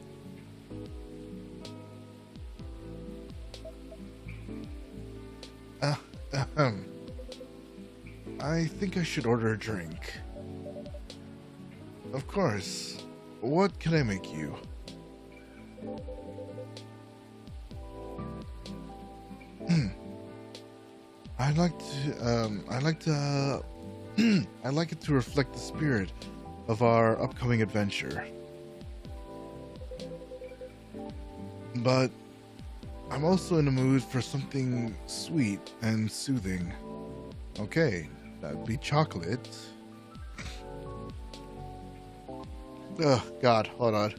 I think I should order a drink. Of course. What can I make you? I'd like it to reflect the spirit of our upcoming adventure. But I'm also in the mood for something sweet and soothing. Okay, that'd be chocolate. Oh, God, hold on.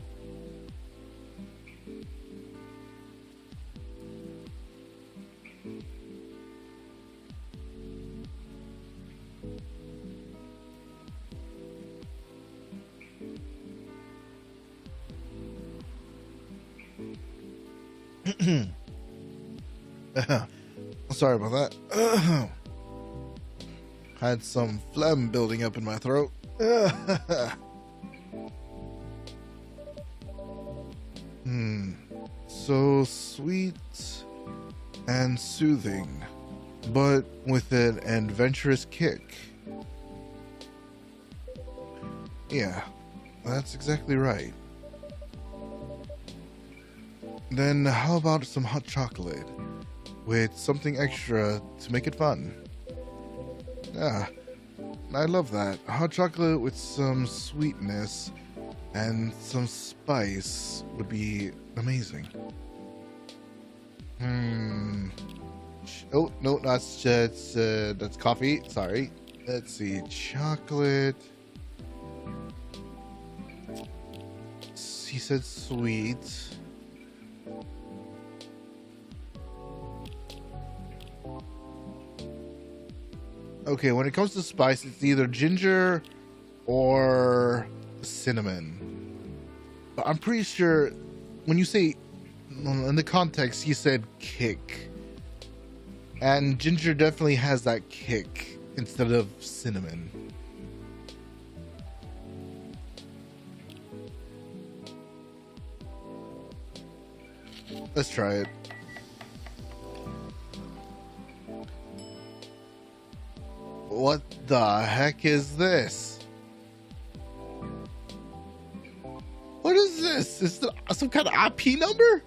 Sorry about that. Had some phlegm building up in my throat. So sweet and soothing, but with an adventurous kick. Yeah, that's exactly right. Then how about some hot chocolate with something extra to make it fun? Yeah, I love that. Hot chocolate with some sweetness and some spice would be amazing. Oh, no, that's coffee. Sorry. Let's see. Chocolate. He said sweet. Okay, when it comes to spice, it's either ginger or cinnamon. But I'm pretty sure when you say, in the context, he said kick. And ginger definitely has that kick instead of cinnamon. Let's try it. What the heck is this? What is this? Is this some kind of IP number?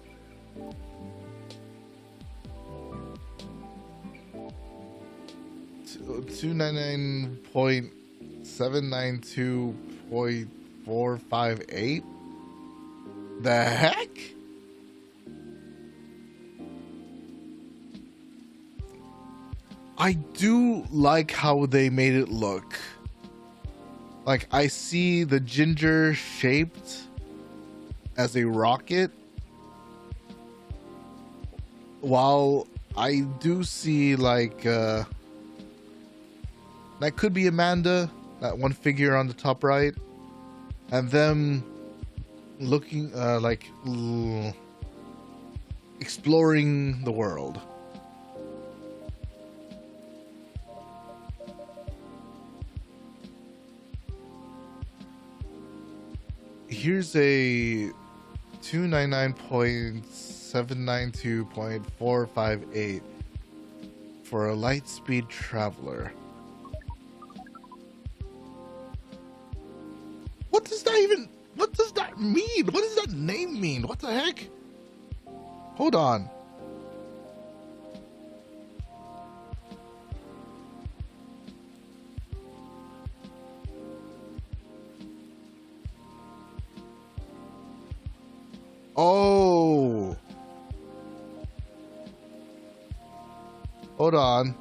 $299.792.458? The heck? I do like how they made it look. Like, I see the ginger shaped as a rocket, while I do see like that could be Amanda, that one figure on the top right, and them looking exploring the world. Here's a $299.7 792.458 for a light speed traveler. What does that mean? What does that name mean? What the heck? Hold on. Oh. Hold on.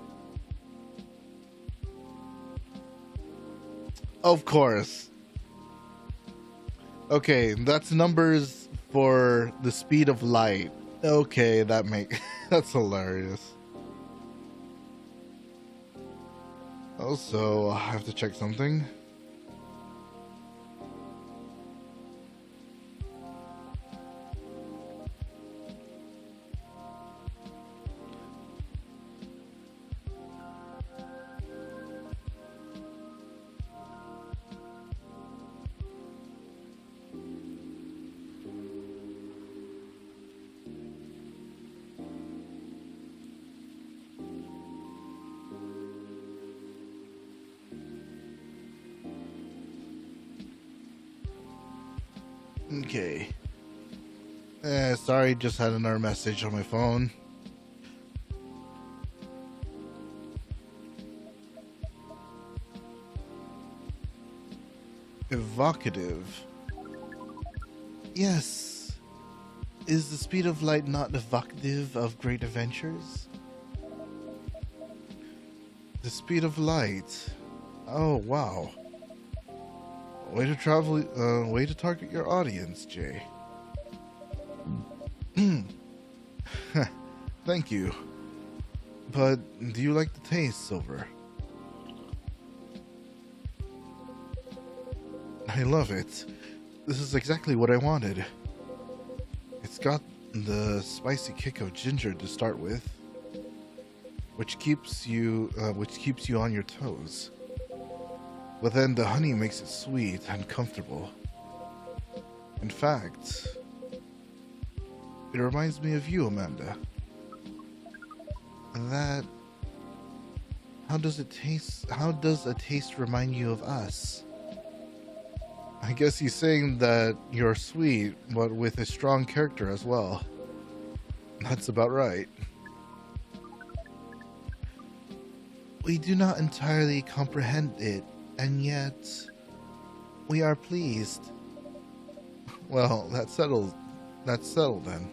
Of course. Okay, that's numbers for the speed of light. Okay, that's hilarious. Also, I have to check something. Okay. Sorry, just had another message on my phone. Evocative. Yes. Is the speed of light not evocative of great adventures? The speed of light. Oh, wow. Way to target your audience, Jay. Thank you. But do you like the taste, Silver? I love it. This is exactly what I wanted. It's got the spicy kick of ginger to start with, which keeps you on your toes. But then the honey makes it sweet and comfortable. In fact, it reminds me of you, Amanda. And how does a taste remind you of us? I guess he's saying that you're sweet, but with a strong character as well. That's about right. We do not entirely comprehend it, and yet we are pleased. Well, that's settled then.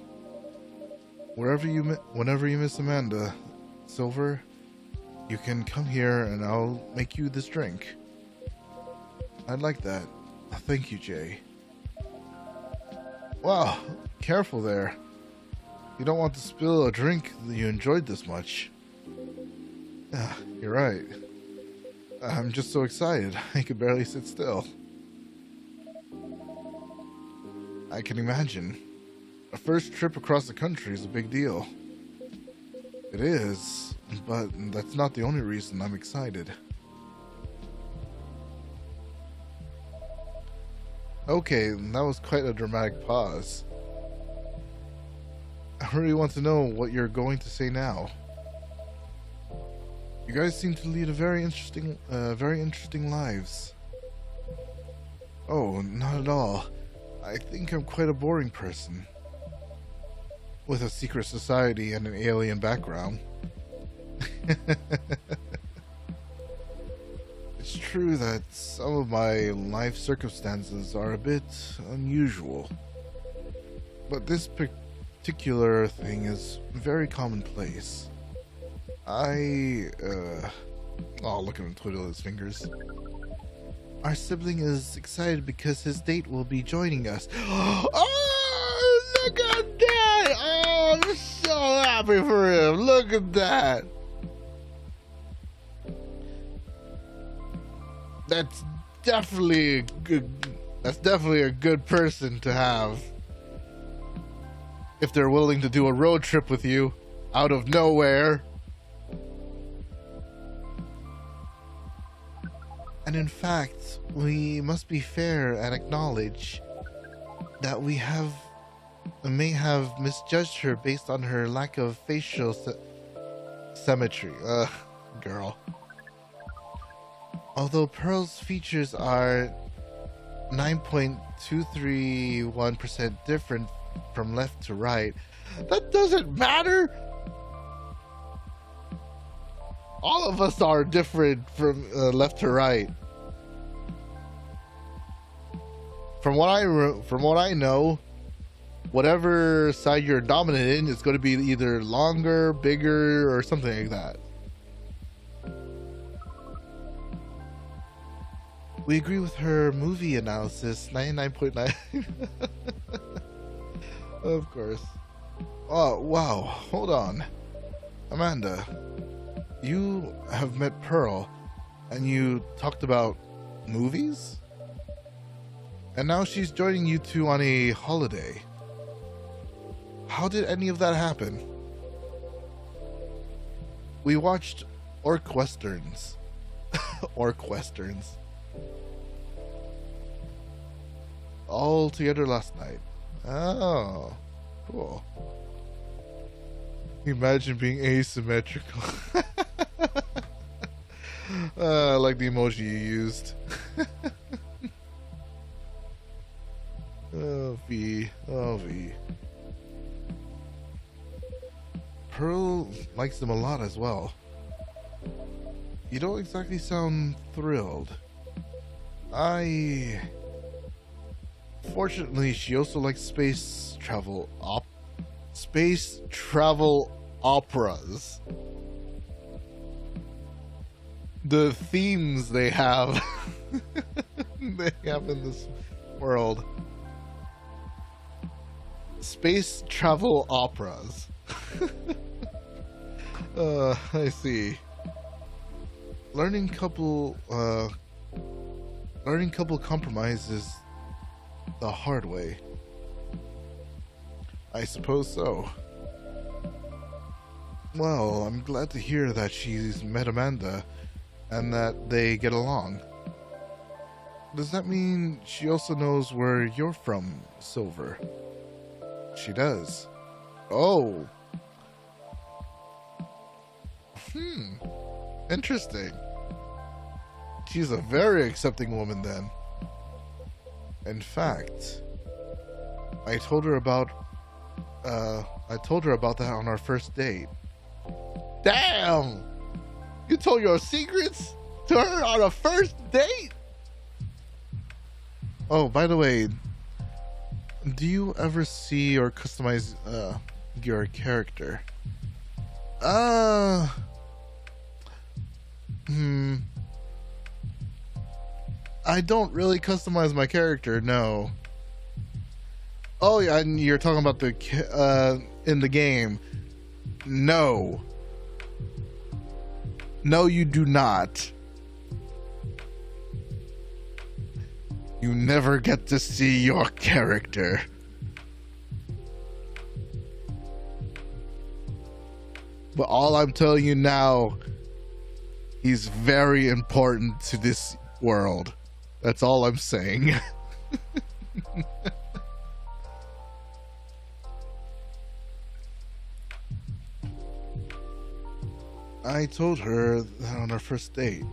Whenever you miss Amanda, Silver, you can come here and I'll make you this drink. I'd like that. Thank you, Jay. Wow, careful there. You don't want to spill a drink that you enjoyed this much. Yeah, you're right. I'm just so excited, I could barely sit still. I can imagine. A first trip across the country is a big deal. It is, but that's not the only reason I'm excited. Okay, that was quite a dramatic pause. I really want to know what you're going to say now. You guys seem to lead a very interesting lives. Oh, not at all. I think I'm quite a boring person. With a secret society and an alien background. It's true that some of my life circumstances are a bit unusual. But this particular thing is very commonplace. Oh, look at him twiddle his fingers. Our sibling is excited because his date will be joining us. Oh, look at that! Oh, I'm so happy for him. Look at that. That's definitely a good person to have. If they're willing to do a road trip with you out of nowhere. And in fact, we must be fair and acknowledge that we have may have misjudged her based on her lack of facial symmetry. Girl. Although Pearl's features are 9.231% different from left to right, that doesn't matter. All of us are different from left to right. From what I know, whatever side you're dominant in is going to be either longer, bigger, or something like that. We agree with her movie analysis, 99.9. Of course. Oh, wow. Hold on. Amanda, you have met Pearl, and you talked about movies? And now she's joining you two on a holiday. How did any of that happen? We watched Orc Westerns. Orc Westerns. All together last night. Oh, cool. Imagine being asymmetrical. I like the emoji you used. Oh, V. Oh, V. Pearl likes them a lot as well. You don't exactly sound thrilled. Fortunately, she also likes space travel operas. The themes they have in this world. Space travel operas. I see. Learning couple compromises the hard way. I suppose so. Well, I'm glad to hear that she's met Amanda and that they get along. Does that mean she also knows where you're from, Silver? She does. Oh. Interesting. She's a very accepting woman then. In fact, I told her about that on our first date. Damn! You told your secrets to her on a first date? Oh, by the way, do you ever see or customize your character? I don't really customize my character, no. Oh yeah, and you're talking about the in the game. No. No, you do not. You never get to see your character. But all I'm telling you now, he's very important to this world. That's all I'm saying. I told her that on our first date.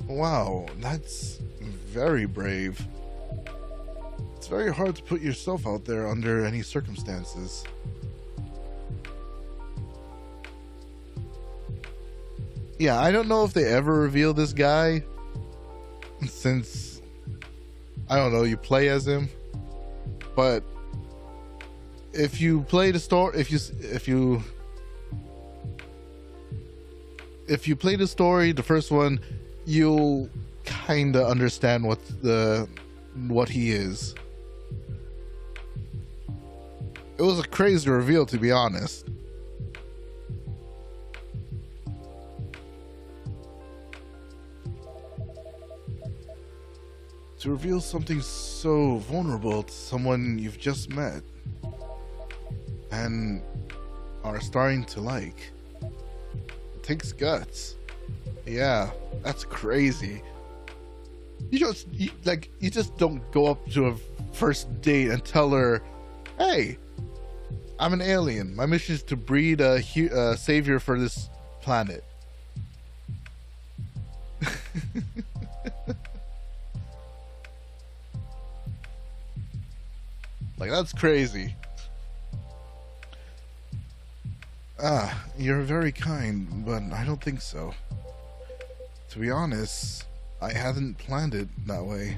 Wow, that's very brave. It's very hard to put yourself out there under any circumstances. Yeah, I don't know if they ever reveal this guy, since, I don't know, you play as him. But if you play the story, if you play the story, the first one, you'll kind of understand what he is. It was a crazy reveal, to be honest. To reveal something so vulnerable to someone you've just met and are starting to like, it takes guts. Yeah, that's crazy. You just don't go up to a first date and tell her, "Hey, I'm an alien. My mission is to breed a savior for this planet." Like, that's crazy. You're very kind, but I don't think so. To be honest, I hadn't planned it that way.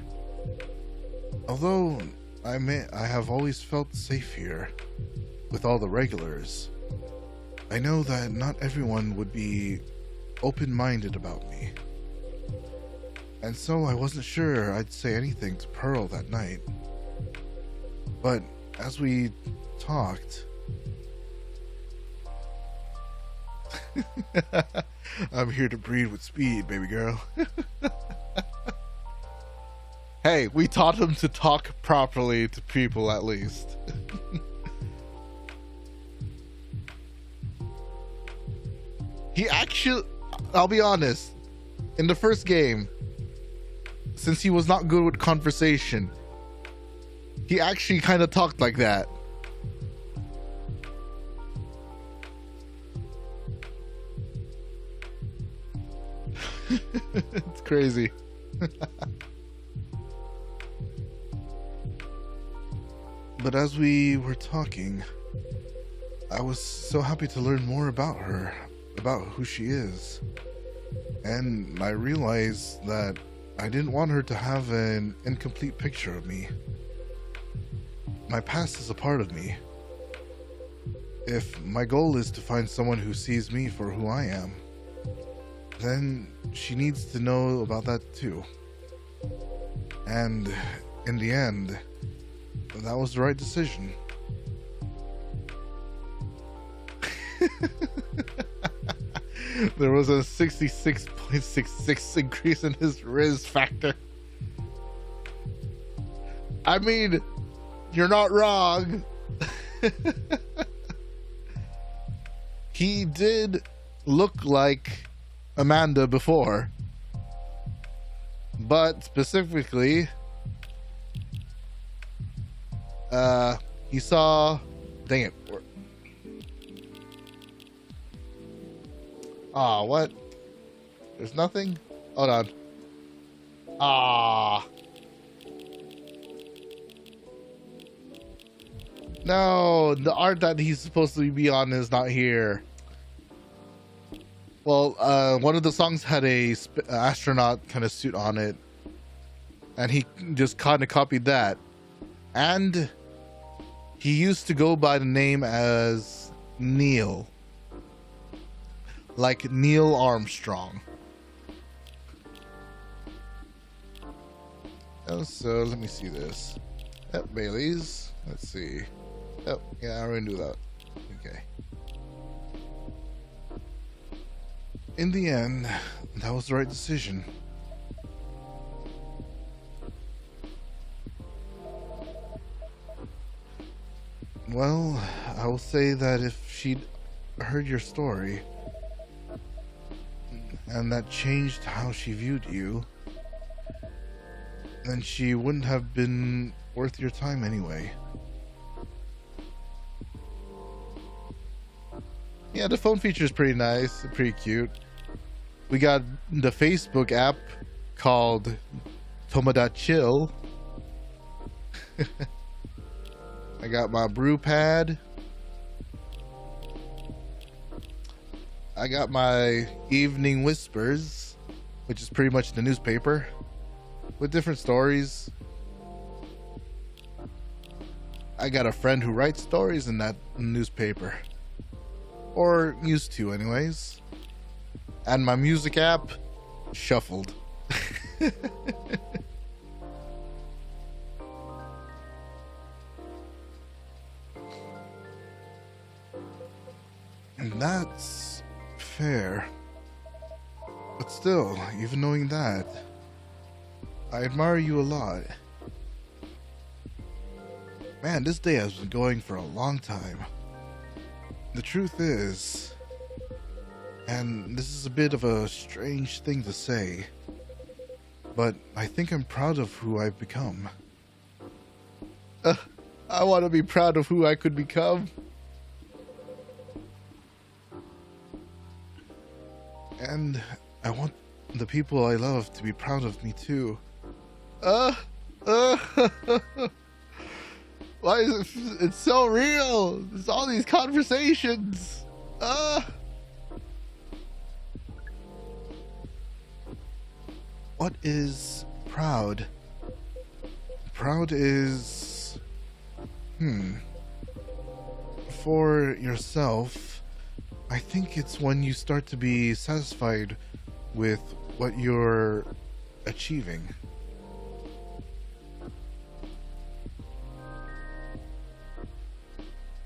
Although, I have always felt safe here, with all the regulars. I know that not everyone would be open-minded about me. And so I wasn't sure I'd say anything to Pearl that night. But as we talked... I'm here to breed with speed, baby girl. Hey, we taught him to talk properly to people, at least. He actually, I'll be honest, in the first game, since he was not good with conversation, he actually kind of talked like that. It's crazy. But as we were talking, I was so happy to learn more about her, about who she is. And I realized that I didn't want her to have an incomplete picture of me. My past is a part of me. If my goal is to find someone who sees me for who I am, then she needs to know about that too. And in the end, that was the right decision. There was a 66.66 increase in his Riz factor. I mean, you're not wrong. He did look like Amanda before, but specifically, he saw, dang it. Ah, what? There's nothing? Hold on. Ah. No, the art that he's supposed to be on is not here. Well, one of the songs had a astronaut kind of suit on it, and he just kind of copied that. And he used to go by the name as Neil, like Neil Armstrong. Oh, so let me see this. Yep, Bailey's. Let's see. Oh, yeah, I already knew that. Okay. In the end, that was the right decision. Well, I will say that if she'd heard your story, and that changed how she viewed you, then she wouldn't have been worth your time anyway. Yeah, the phone feature is pretty nice, pretty cute. We got the Facebook app called Tomoda Chill. I got my brew pad. I got my Evening Whispers, which is pretty much the newspaper with different stories. I got a friend who writes stories in that newspaper. Or used to anyways. And my music app, Shuffled. And that's fair. But still, even knowing that, I admire you a lot. Man, this day has been going for a long time. The truth is, and this is a bit of a strange thing to say, but I think I'm proud of who I've become. I want to be proud of who I could become. And I want the people I love to be proud of me too. Why is it? It's so real. There's all these conversations. What is proud? Proud is, for yourself, I think it's when you start to be satisfied with what you're achieving.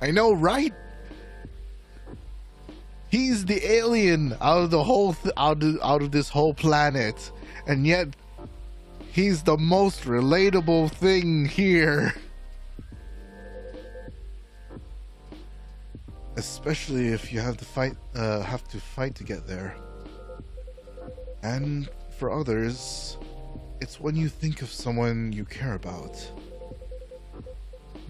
I know, right? He's the alien out of the whole out of this whole planet, and yet he's the most relatable thing here. Especially if you have to fight to get there. And for others, it's when you think of someone you care about,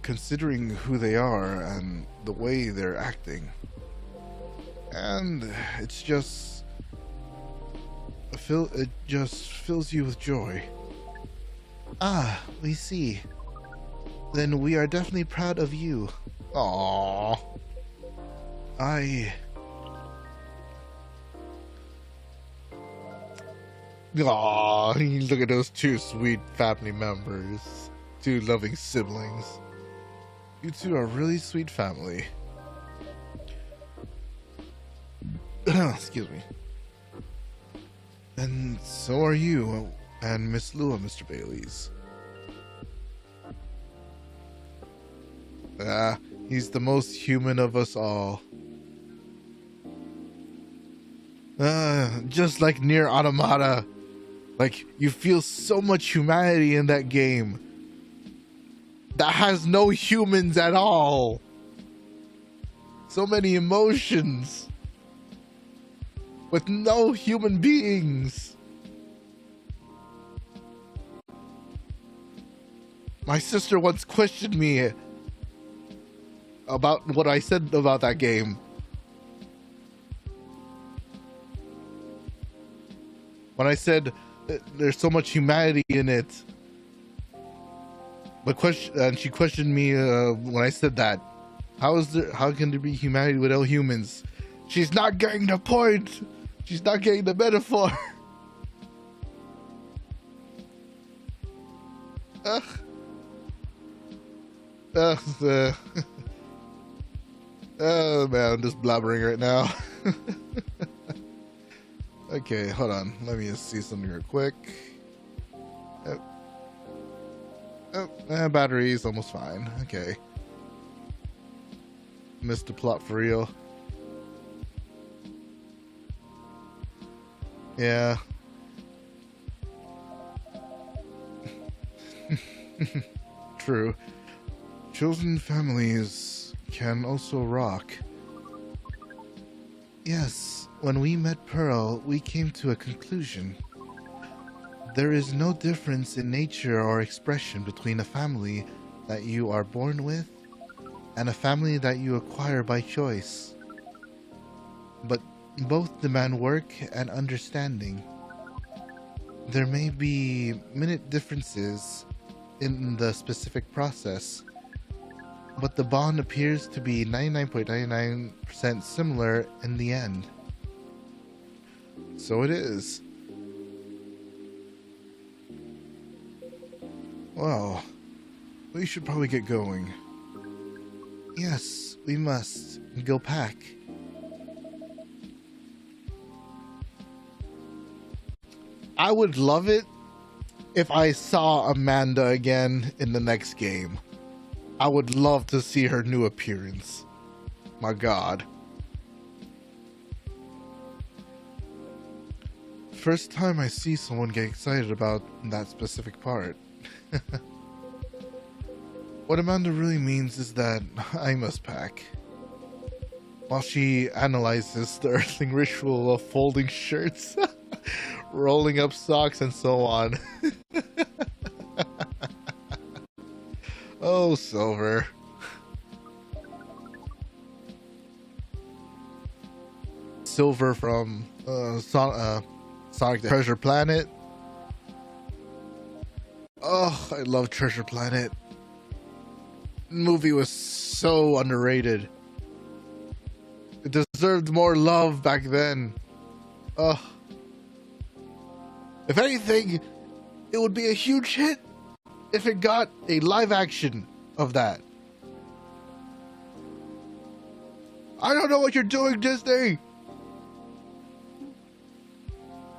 considering who they are and the way they're acting. And it's just it just fills you with joy. Ah, we see. Then we are definitely proud of you. Aww. Aww, look at those two sweet family members. Two loving siblings. You two are a really sweet family. Excuse me. And so are you and Miss Lua, Mr. Baileys. He's the most human of us all. Just like Nier Automata. Like, you feel so much humanity in that game that has no humans at all. So many emotions with no human beings. My sister once questioned me about what I said about that game. When I said there's so much humanity in it, and she questioned me when I said that. How can there be humanity without humans? She's not getting the point. She's not getting the metaphor. Oh man, I'm just blabbering right now. Okay, hold on. Let me just see something real quick. Battery is almost fine. Okay. Missed the plot for real. Yeah. True. Chosen families can also rock. Yes, when we met Pearl, we came to a conclusion. There is no difference in nature or expression between a family that you are born with and a family that you acquire by choice. But both demand work and understanding. There may be minute differences in the specific process, but the bond appears to be 99.99% similar in the end. So it is. Well, we should probably get going. Yes, we must. Go pack. I would love it if I saw Amanda again in the next game. I would love to see her new appearance. My god. First time I see someone get excited about that specific part. What Amanda really means is that I must pack. While she analyzes the earthling ritual of folding shirts. rolling up socks and so on. Oh, Silver. Silver from Sonic the Treasure Planet. Oh, I love Treasure Planet. The movie was so underrated. It deserved more love back then. Ugh. If anything, it would be a huge hit if it got a live action of that. I don't know what you're doing, Disney.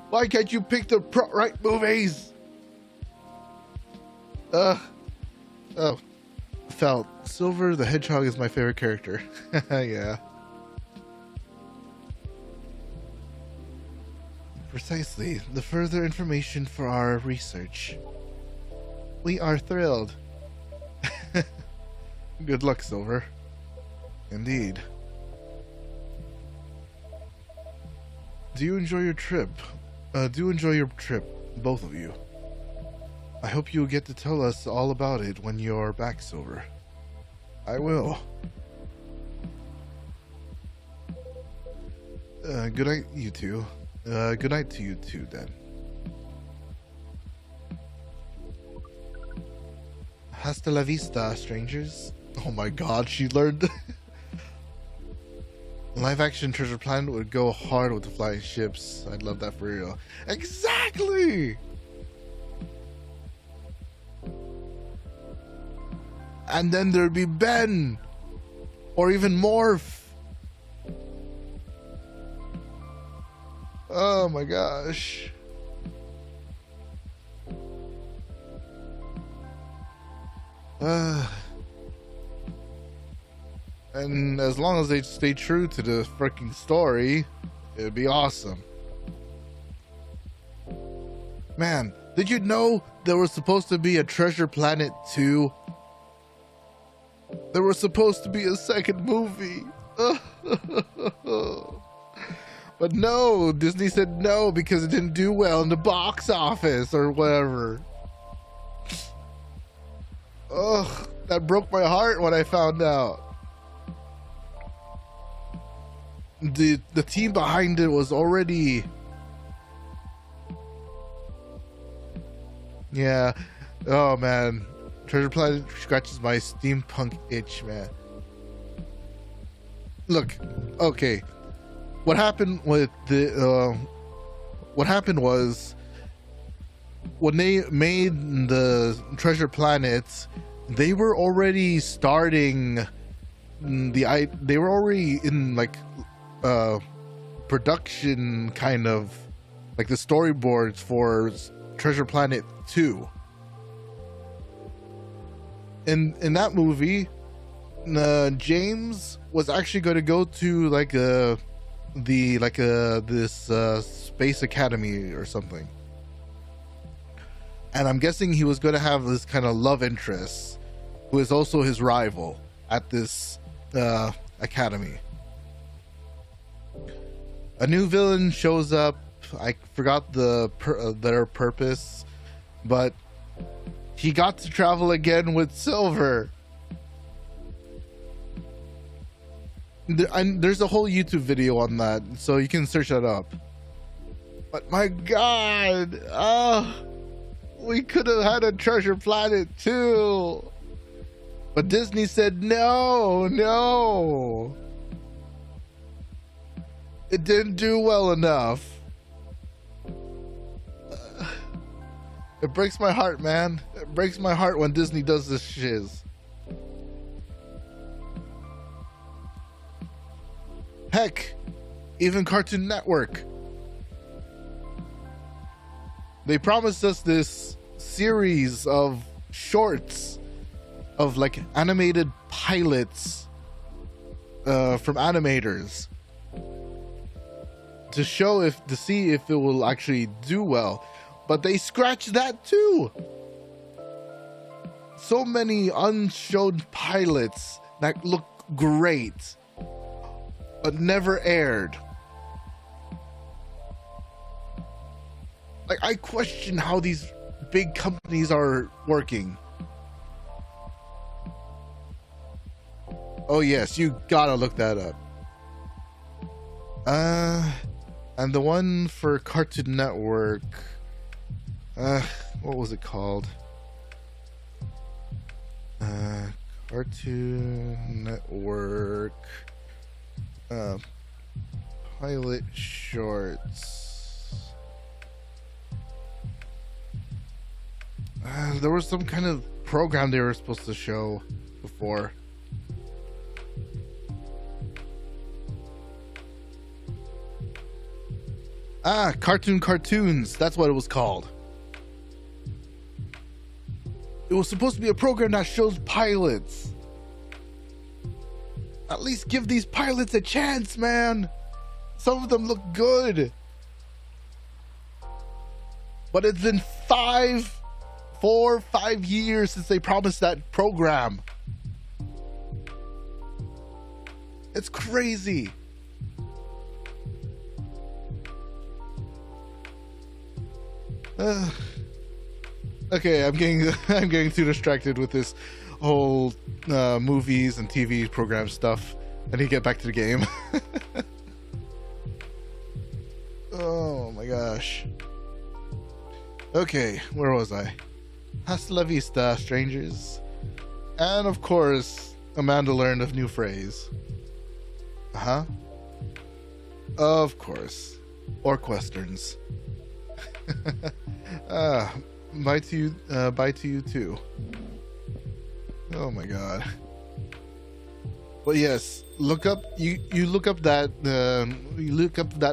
Why can't you pick the right movies? Oh. Felt Silver the Hedgehog is my favorite character. Yeah. Precisely. The further information for our research. We are thrilled. Good luck, Silver. Indeed. Do you enjoy your trip? Both of you. I hope you'll get to tell us all about it when you're back, Silver. I will. Good night, you two. Good night to you too, then. Hasta la vista, strangers. Oh my god, she learned. Live action Treasure Planet would go hard with the flying ships. I'd love that for real. Exactly! And then there'd be Ben! Or even Morph! Oh my gosh. And as long as they stay true to the freaking story, it'd be awesome. Man, did you know there was supposed to be a Treasure Planet 2? There was supposed to be a second movie. But no, Disney said no because it didn't do well in the box office or whatever. Ugh, that broke my heart when I found out. The team behind it was already... Yeah. Oh man. Treasure Planet scratches my steampunk itch, man. Look, okay. What happened with the what happened was when they made the Treasure Planets, they were already starting they were already in like production, kind of like the storyboards for Treasure Planet 2. In that movie, James was actually going to go to like this space academy or something, and I'm guessing he was going to have this kind of love interest who is also his rival at this academy. A new villain shows up. I forgot their purpose, but he got to travel again with Silver. There's a whole YouTube video on that, so you can search that up. But my god, we could have had a Treasure Planet too. But Disney said no. It didn't do well enough. It breaks my heart, man. It breaks my heart when Disney does this shiz. Heck, even Cartoon Network. They promised us this series of shorts of like animated pilots from animators to see if it will actually do well. But they scratched that too. So many unshowed pilots that look great, but never aired. Like, I question how these big companies are working. Oh yes, you gotta look that up. And the one for Cartoon Network, what was it called? Cartoon Network, pilot shorts. There was some kind of program they were supposed to show before. Cartoons. That's what it was called. It was supposed to be a program that shows pilots. At least give these pilots a chance, man. Some of them look good. But it's been 4 or 5 years since they promised that program. It's crazy. Okay, I'm getting too distracted with this whole movies and TV program stuff. I need to get back to the game. Oh my gosh. Okay, where was I? Hasta la vista, strangers. And of course, Amanda learned a new phrase. Uh-huh. Of course. Orc westerns. Bye to you too. Oh my god. But yes, look up you look up that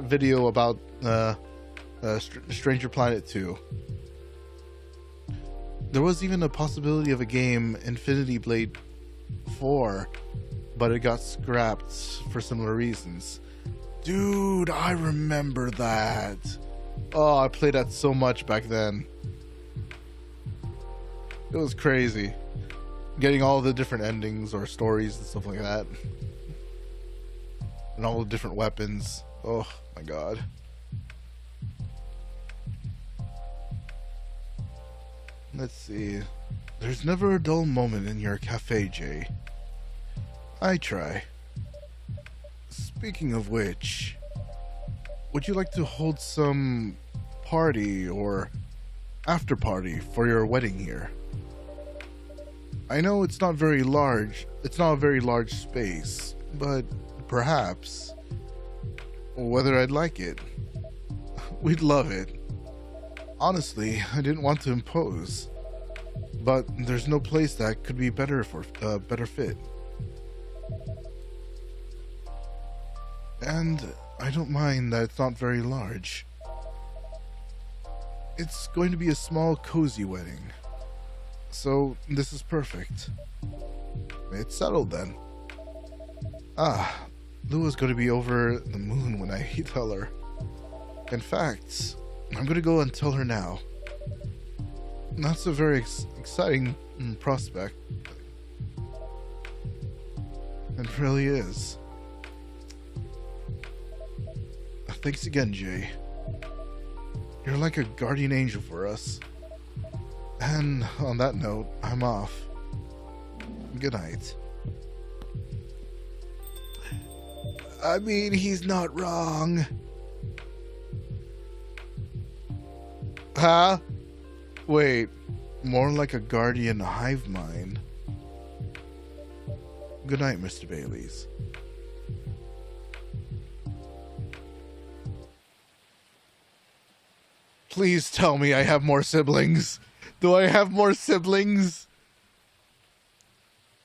video about Stranger Planet 2. There was even a possibility of a game, Infinity Blade 4, but it got scrapped for similar reasons. Dude, I remember that. Oh, I played that so much back then. It was crazy. Getting all the different endings or stories and stuff like that. And all the different weapons. Oh my god. Let's see. There's never a dull moment in your cafe, Jay. I try. Speaking of which, would you like to hold some party or after party for your wedding here? I know it's not very large. It's not a very large space, but perhaps. Whether I'd like it. We'd love it. Honestly, I didn't want to impose, but there's no place that could be better for better fit. And I don't mind that it's not very large. It's going to be a small, cozy wedding. So, this is perfect. It's settled then. Lua's going to be over the moon when I tell her. In fact, I'm going to go and tell her now. That's a very exciting prospect. It really is. Thanks again, Jay. You're like a guardian angel for us. And on that note, I'm off. Good night. I mean, he's not wrong. Huh? Wait, more like a guardian hive mind. Good night, Mr. Baileys. Please tell me I have more siblings. Do I have more siblings?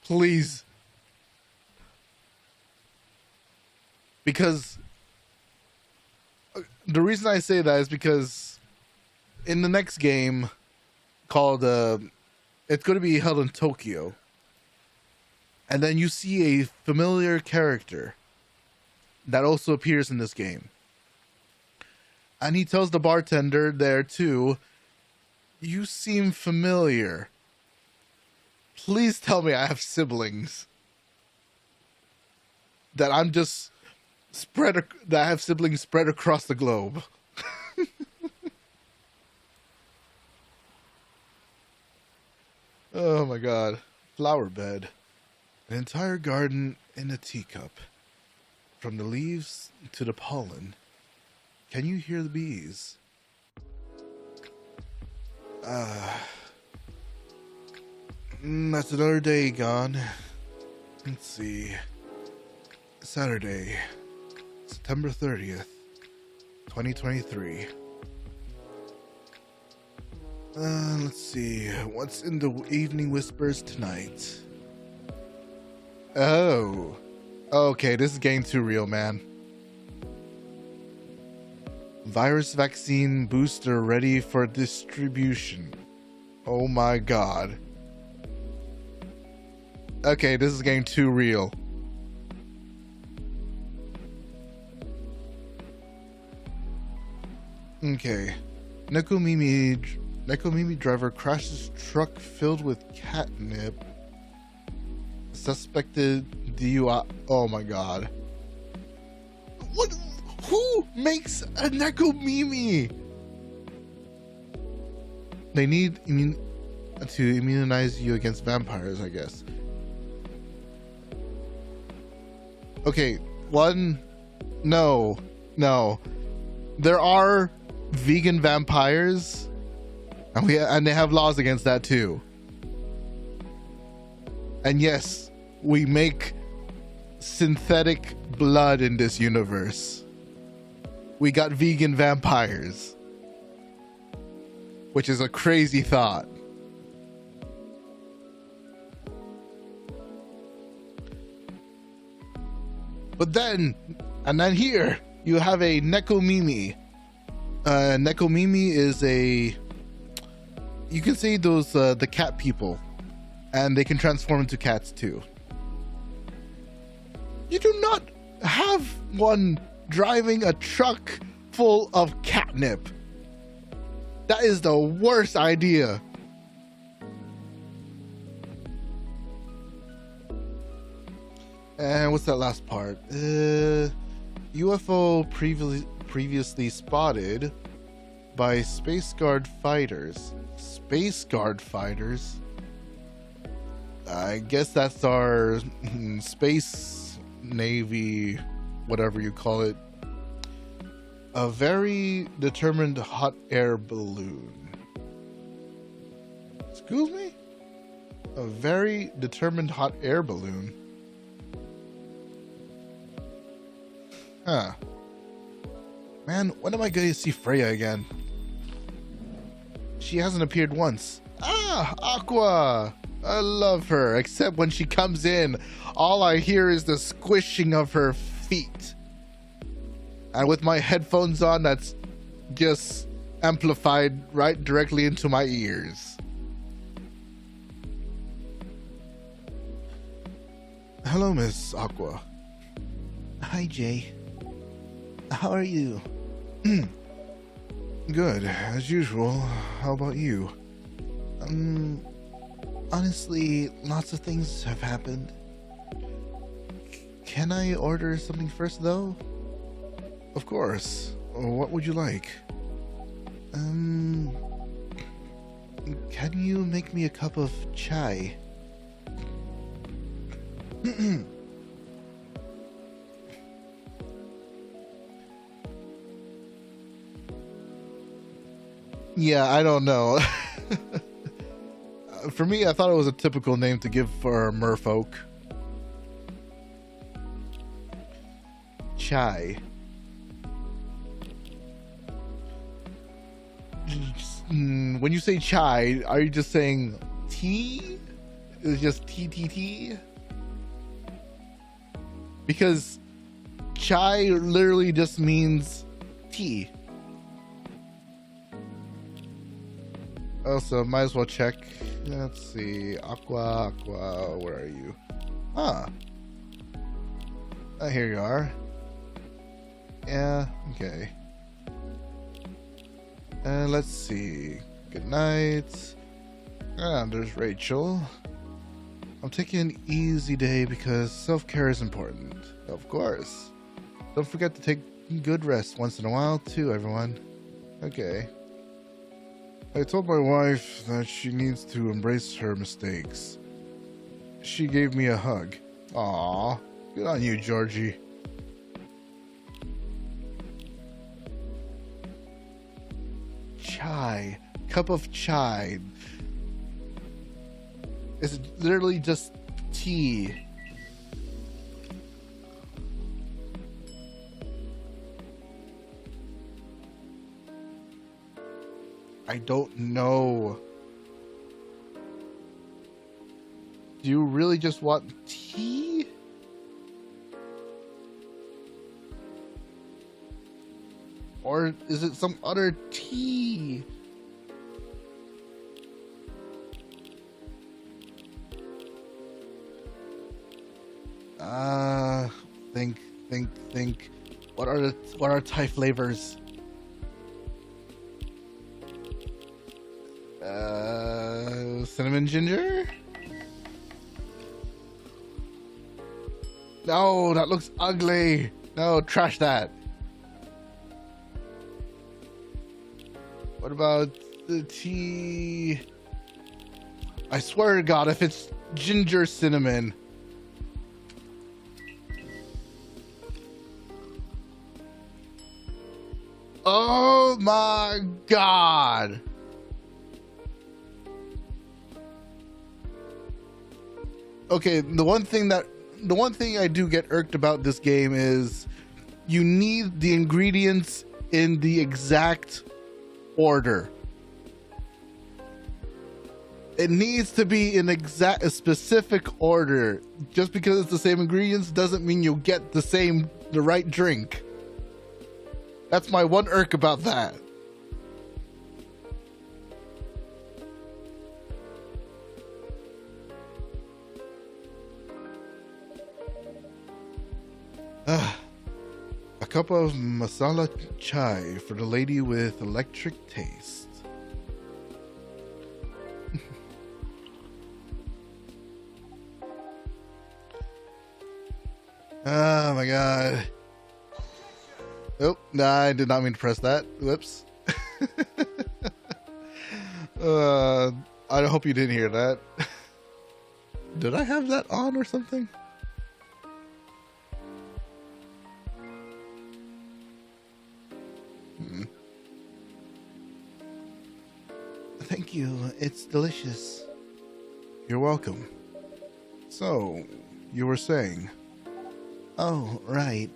Please. Because the reason I say that is because in the next game called it's going to be held in Tokyo, and then you see a familiar character that also appears in this game, and he tells the bartender there too, you seem familiar. Please tell me I have siblings. That I'm just that I have siblings spread across the globe. Oh my god. Flower bed. An entire garden in a teacup. From the leaves to the pollen. Can you hear the bees? That's another day gone. Let's see. Saturday, September 30th, 2023. Let's see. What's in the evening whispers tonight? Oh. Okay, this is getting too real, man. Virus vaccine booster ready for distribution. Oh my god. Okay, this is getting too real. Okay. Nekomimi driver crashes truck filled with catnip. Suspected DUI. Oh my god. What? Who makes a Nekomimi? They need to immunize you against vampires, I guess. Okay, one. No. There are vegan vampires, and they have laws against that too. And yes, we make synthetic blood in this universe. We got vegan vampires, which is a crazy thought. But then here you have a Nekomimi. Nekomimi is a, you can say those the cat people, and they can transform into cats too. You do not have one driving a truck full of catnip. That is the worst idea. And what's that last part? UFO previously spotted by Space Guard fighters. Space Guard fighters? I guess that's our space navy, whatever you call it. A very determined hot air balloon. Excuse me? A very determined hot air balloon. Huh. Man, when am I going to see Freya again? She hasn't appeared once. Ah, Aqua! I love her, except when she comes in, all I hear is the squishing of her feet. And with my headphones on, that's just amplified right directly into my ears. Hello, Miss Aqua. Hi, Jay. How are you? Good, as usual. How about you? Honestly, lots of things have happened. Can I order something first, though? Of course. What would you like? Can you make me a cup of chai? Yeah, I don't know. For me, I thought it was a typical name to give for merfolk. Chai. When you say chai, are you just saying tea? Is it just tea? Because chai literally just means tea. Also, might as well check. Let's see. Aqua, where are you? Here you are. Yeah, okay. And let's see. Good night. There's Rachel. I'm taking an easy day because self-care is important. Of course. Don't forget to take good rest once in a while too, everyone. Okay. I told my wife that she needs to embrace her mistakes. She gave me a hug. Aw, good on you, Georgie. Chai. Cup of chai. It's literally just tea. I don't know. Do you really just want tea? Or is it some other tea? Think. What are Thai flavors? Cinnamon ginger? No, that looks ugly. No, trash that. What about the tea? I swear to God, if it's ginger cinnamon. Oh my God. Okay, the one thing I do get irked about this game is you need the ingredients in the exact order. It needs to be in a specific order. Just because it's the same ingredients doesn't mean you'll get the right drink. That's my one irk about that. A cup of masala chai for the lady with electric taste. Oh my God. Oh, nah, I did not mean to press that. Whoops. I hope you didn't hear that. Did I have that on or something? Thank you. It's delicious. You're welcome. So, you were saying? Oh, right.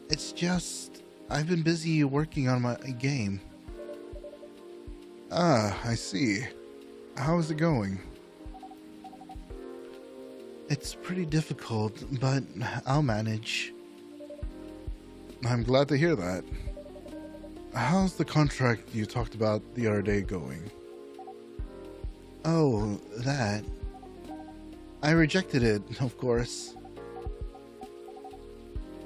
It's just, I've been busy working on my game. Ah, I see. How is it going? It's pretty difficult, but I'll manage. I'm glad to hear that. How's the contract you talked about the other day going? Oh, that. I rejected it, of course.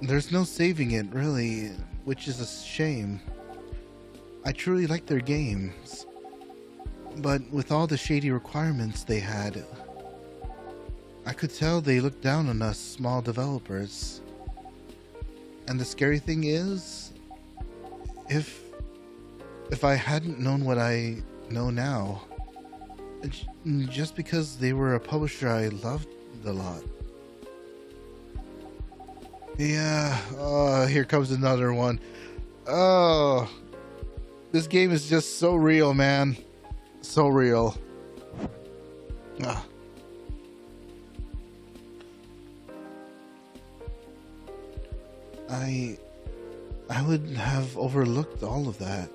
There's no saving it, really, which is a shame. I truly like their games. But with all the shady requirements they had, I could tell they looked down on us small developers. And the scary thing is, if I hadn't known what I know now, just because they were a publisher I loved a lot. Yeah, here comes another one. Oh, this game is just so real, man. So real. Ah. I would have overlooked all of that.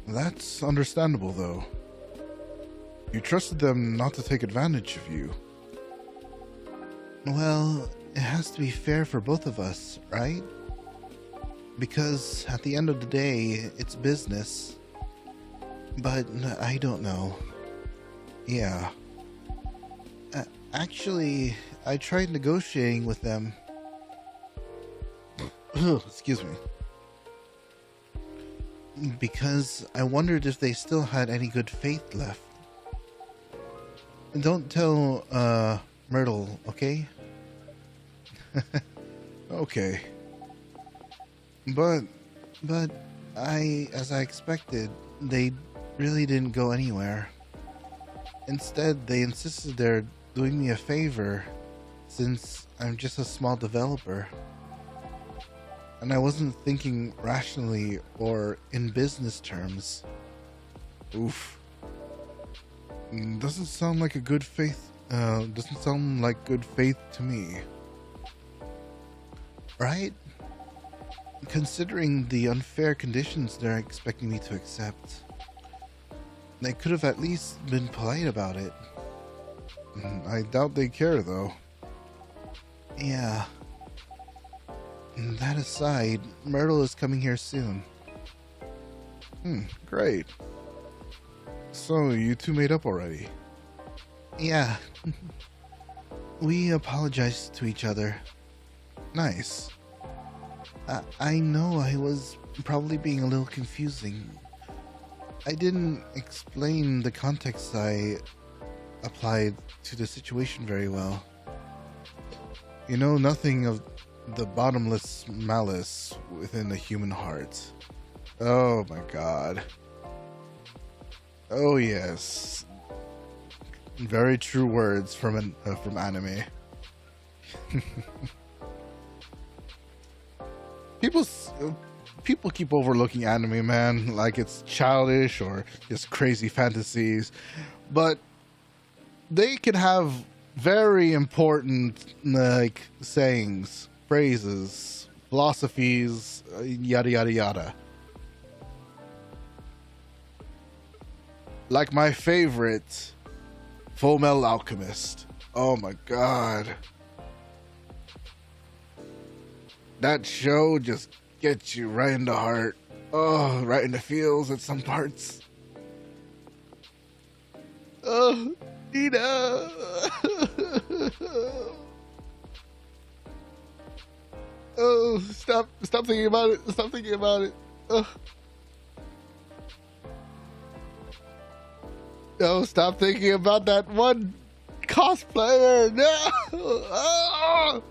That's understandable, though. You trusted them not to take advantage of you. Well, it has to be fair for both of us, right? Because at the end of the day, it's business. But I don't know. Yeah. Actually, I tried negotiating with them. Excuse me. Because I wondered if they still had any good faith left. Don't tell, Myrtle, okay? Okay. But, As I expected, they really didn't go anywhere. Instead, they insisted they're doing me a favor since I'm just a small developer. And I wasn't thinking rationally or in business terms. Oof. Doesn't sound like good faith to me. Right? Considering the unfair conditions they're expecting me to accept. They could have at least been polite about it. I doubt they care, though. Yeah. That aside, Myrtle is coming here soon. Great. So, you two made up already? Yeah. We apologized to each other. Nice. I know I was probably being a little confusing. I didn't explain the context I applied to the situation very well. You know nothing of the bottomless malice within the human heart. Oh my god. Oh yes. Very true words from anime. People keep overlooking anime, man, like it's childish or just crazy fantasies, but they can have very important like sayings, phrases, philosophies, yada yada yada. Like my favorite, Fullmetal Alchemist. Oh my god. That show just gets you right in the heart. Oh, right in the feels at some parts. Oh, Nina. Oh, stop thinking about it. Stop thinking about it. Oh. No, stop thinking about that one cosplayer. No. Oh.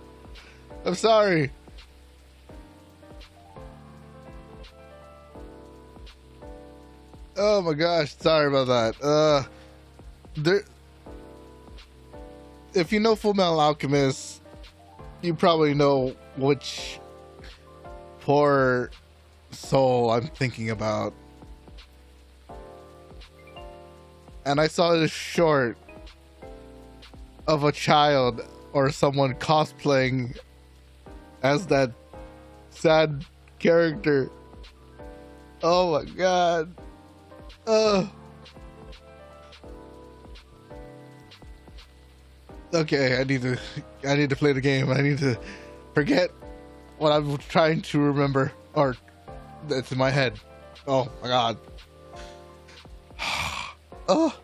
I'm sorry. Oh my gosh, sorry about that. If you know Fullmetal Alchemist, you probably know which poor soul I'm thinking about. And I saw this short of a child or someone cosplaying as that sad character. Oh my god. Okay, I need to play the game. I need to forget what I'm trying to remember, or that's in my head. Oh my god. Oh.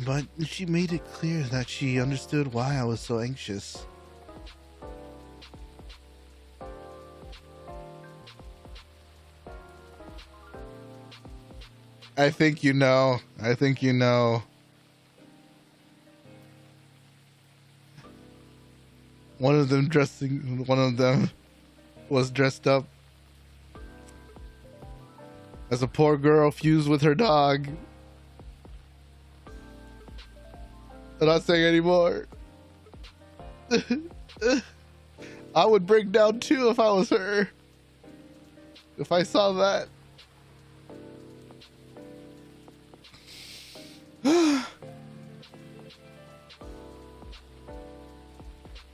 But she made it clear that she understood why I was so anxious. I think you know. I think you know. One of them was dressed up as a poor girl fused with her dog. I'm not saying anymore. I would break down too if I was her. If I saw that.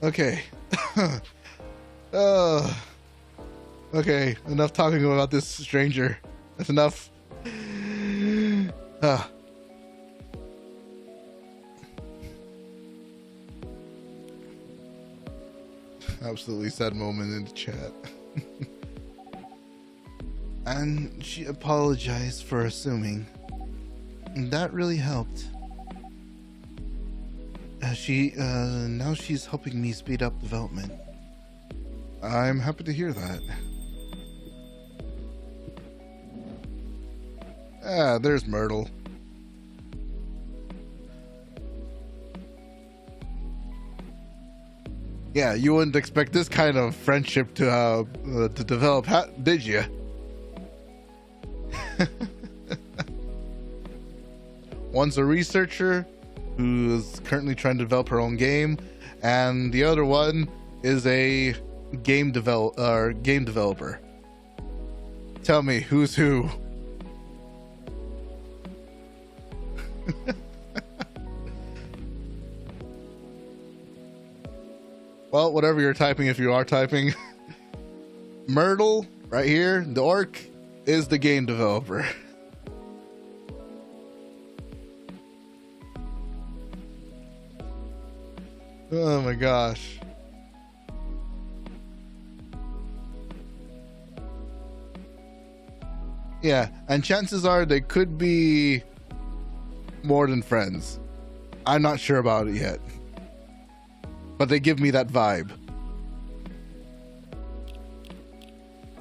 Okay. Okay, enough talking about this stranger. That's enough. Absolutely sad moment in the chat. And she apologized for assuming. That really helped. Now she's helping me speed up development. I'm happy to hear that. Ah, there's Myrtle. Yeah, you wouldn't expect this kind of friendship to develop, did you? One's a researcher who's currently trying to develop her own game, and the other one is a game developer. Tell me, who's who? Well, whatever you're typing, if you are typing, Myrtle, right here, the orc, is the game developer. Oh my gosh. Yeah, and chances are they could be more than friends. I'm not sure about it yet, but they give me that vibe.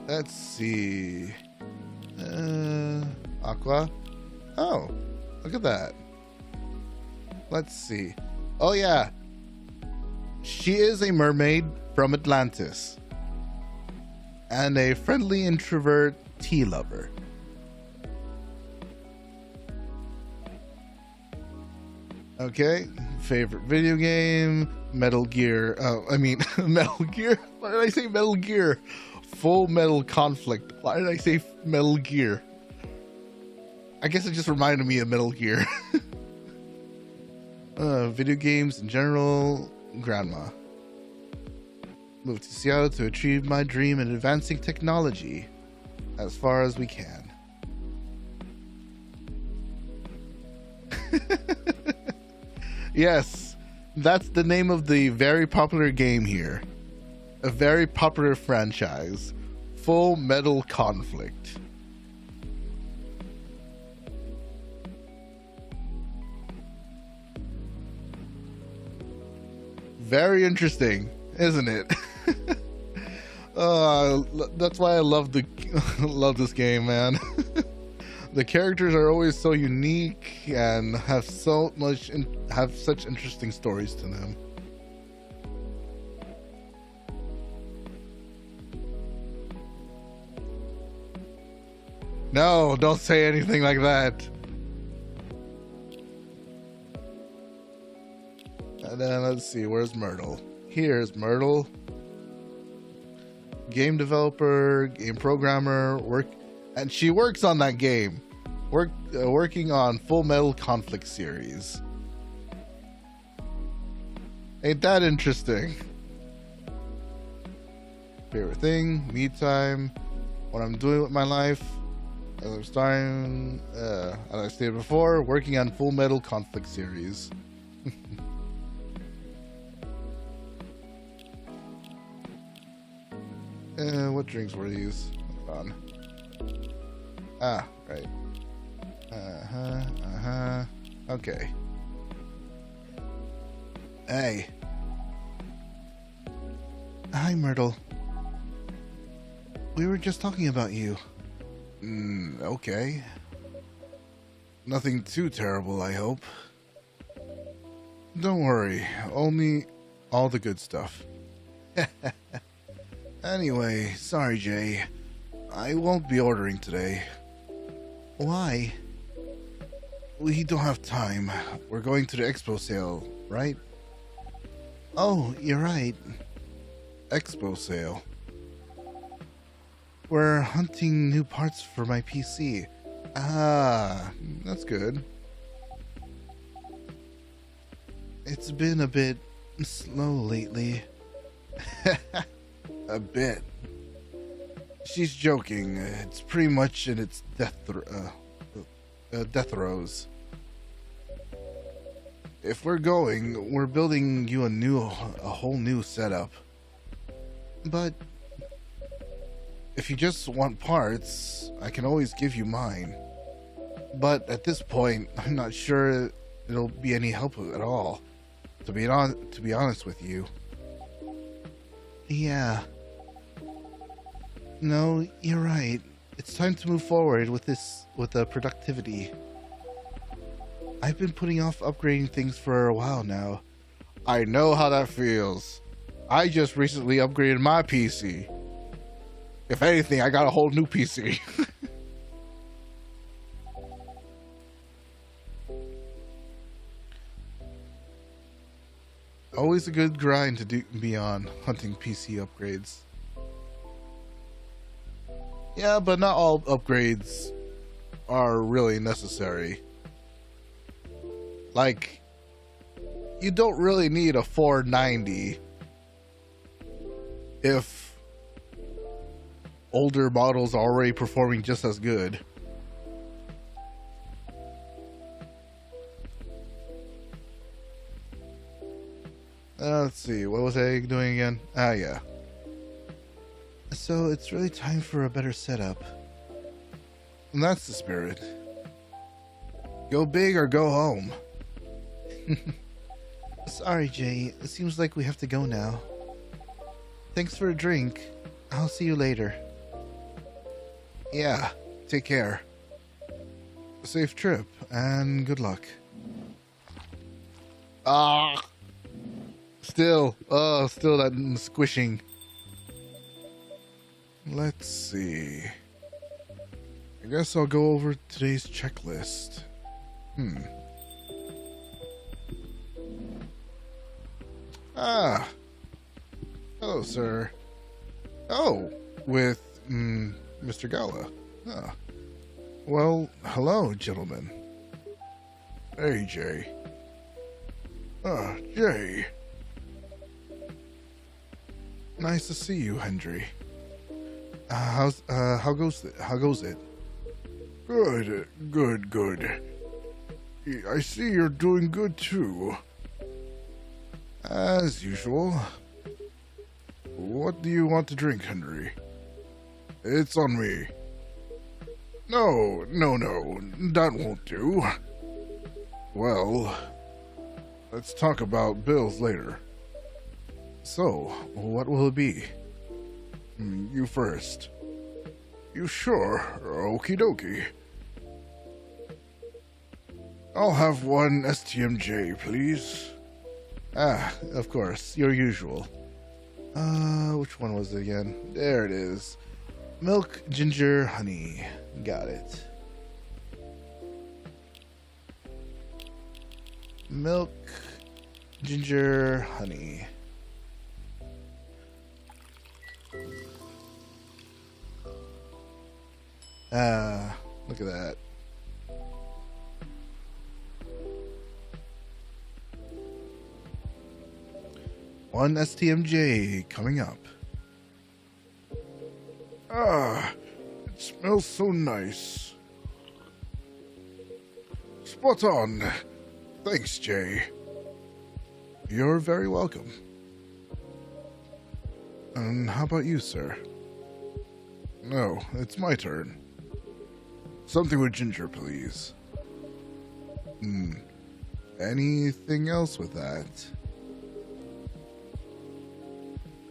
Let's see. Aqua. Oh, look at that. Let's see. Oh yeah, she is a mermaid from Atlantis and a friendly introvert tea lover. Okay, favorite video game, Metal Gear. Oh, I mean, Metal Gear? Why did I say Metal Gear? Full Metal Conflict. Why did I say Metal Gear? I guess it just reminded me of Metal Gear. Video games in general, grandma. Moved to Seattle to achieve my dream in advancing technology as far as we can. Yes, that's the name of the very popular game here. A very popular franchise. Full Metal Conflict. Very interesting, isn't it? That's why I love this game, man. The characters are always so unique and have such interesting stories to them. No, don't say anything like that. And then let's see, where's Myrtle? Here's Myrtle. Game developer, game programmer, and she works on that game. Working on Full Metal Conflict series. Ain't that interesting? Favorite thing, me time, what I'm doing with my life. As I'm starting, as I stated before, working on Full Metal Conflict series. What drinks were these? Hold on. Ah, right. Okay. Hey. Hi, Myrtle. We were just talking about you. Okay. Nothing too terrible, I hope. Don't worry, only all the good stuff. Anyway, sorry, Jay. I won't be ordering today. Why? We don't have time. We're going to the expo sale, right? Oh, you're right. Expo sale. We're hunting new parts for my PC. Ah, that's good. It's been a bit slow lately. A bit. She's joking. It's pretty much in its death throes. If we're going, we're building you a whole new setup. But if you just want parts, I can always give you mine. But at this point, I'm not sure it'll be any help at all. To be honest with you. Yeah. No, you're right. It's time to move forward with the productivity. I've been putting off upgrading things for a while now. I know how that feels. I just recently upgraded my PC. If anything, I got a whole new PC. Always a good grind to be on hunting PC upgrades. Yeah, but not all upgrades are really necessary. Like, you don't really need a 490 if older models are already performing just as good. Let's see, what was I doing again? Ah, yeah. So it's really time for a better setup. And that's the spirit. Go big or go home. Sorry, Jay. It seems like we have to go now. Thanks for a drink. I'll see you later. Yeah, take care. Safe trip, and good luck. Ah! Still that squishing. Let's see. I guess I'll go over today's checklist. Ah. Hello, sir. Oh, with Mr. Gala. Ah. Well, hello, gentlemen. Hey, Jay. Ah, Jay. Nice to see you, Hendry. How goes it? Good. I see you're doing good too. As usual. What do you want to drink, Henry? It's on me. No, that won't do. Well, let's talk about bills later. So, what will it be? You first. You sure? Okie dokie. I'll have one STMJ, please. Ah, of course, your usual. Which one was it again? There it is. Milk, ginger, honey. Got it. Milk, ginger, honey. Look at that. One STMJ coming up. Ah, it smells so nice. Spot on. Thanks, Jay. You're very welcome. And how about you, sir? No, it's my turn. Something with ginger, please. Anything else with that?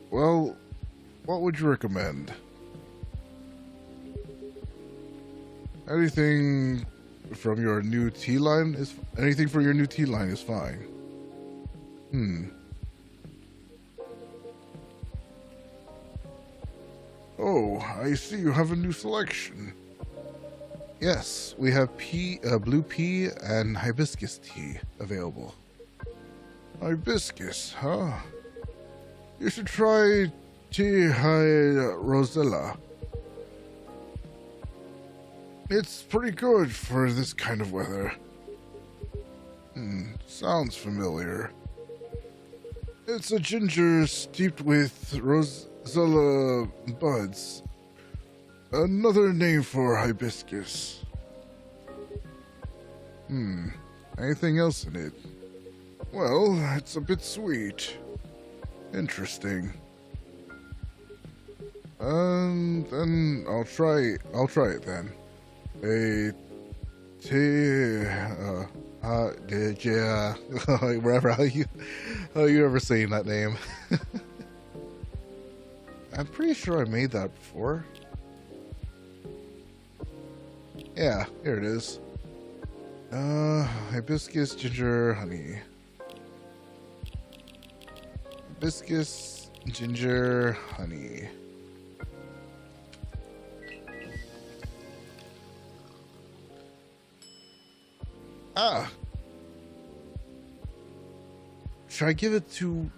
Well, what would you recommend? Anything from your new tea line is anything for your new tea line is fine. Oh, I see you have a new selection. Yes, we have blue pea and hibiscus tea available. Hibiscus, huh? You should try tea rosella. It's pretty good for this kind of weather. Sounds familiar. It's a ginger steeped with rosella buds. Another name for hibiscus. Anything else in it? Well, it's a bit sweet. Interesting. Then I'll try it then. Wherever how you ever saying that name. I'm pretty sure I made that before. Yeah, here it is. Hibiscus, ginger, honey. Hibiscus, Ginger, honey. Ah. Should I give it to...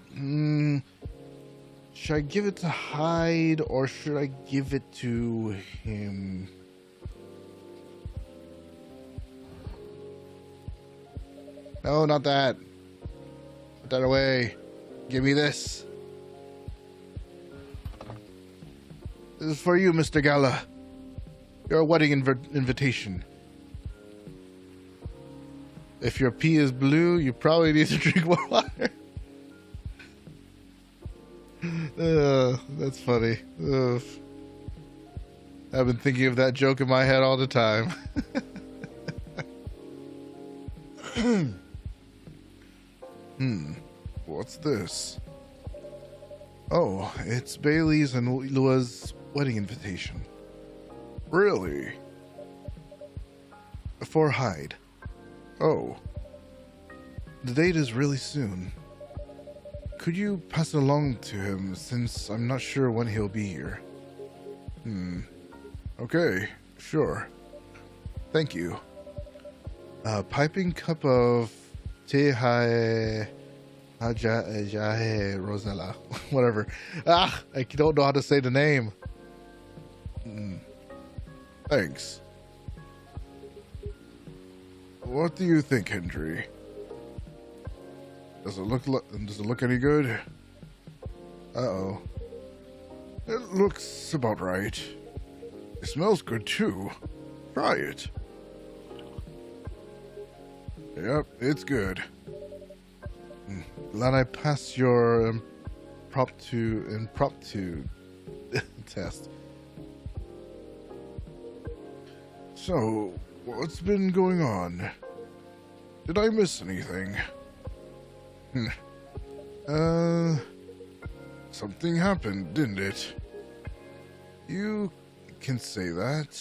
should I give it to Hyde or should I give it to him? No, not that. Put that away. Give me this. This is for you, Mr. Gala. Your wedding invitation. If your pee is blue, you probably need to drink more water. That's funny. Ugh. I've been thinking of that joke in my head all the time. What's this? Oh, it's Bailey's and Lua's wedding invitation. Really? For Hyde. Oh. The date is really soon. Could you pass it along to him, since I'm not sure when he'll be here? Okay, sure. Thank you. A piping cup of te jae Rosella. Whatever. I don't know how to say the name. Thanks. What do you think, Hendry? Does it look any good? Uh-oh. It looks about right. It smells good too. Try it. Yep, it's good. Glad I passed your impromptu test. So, what's been going on? Did I miss anything? Something happened, didn't it? You can say that.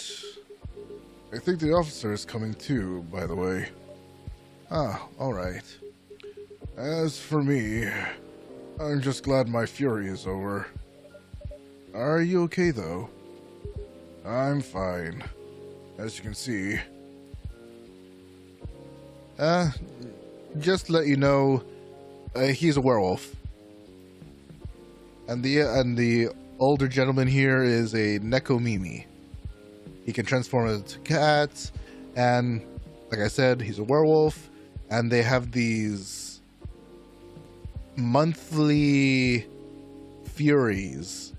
I think the officer is coming too, by the way. Alright. As for me, I'm just glad my fury is over. Are you okay, though? I'm fine. As you can see. Just to let you know, he's a werewolf. And the older gentleman here is a Nekomimi. He can transform into cats, and like I said, he's a werewolf, and they have these monthly furies.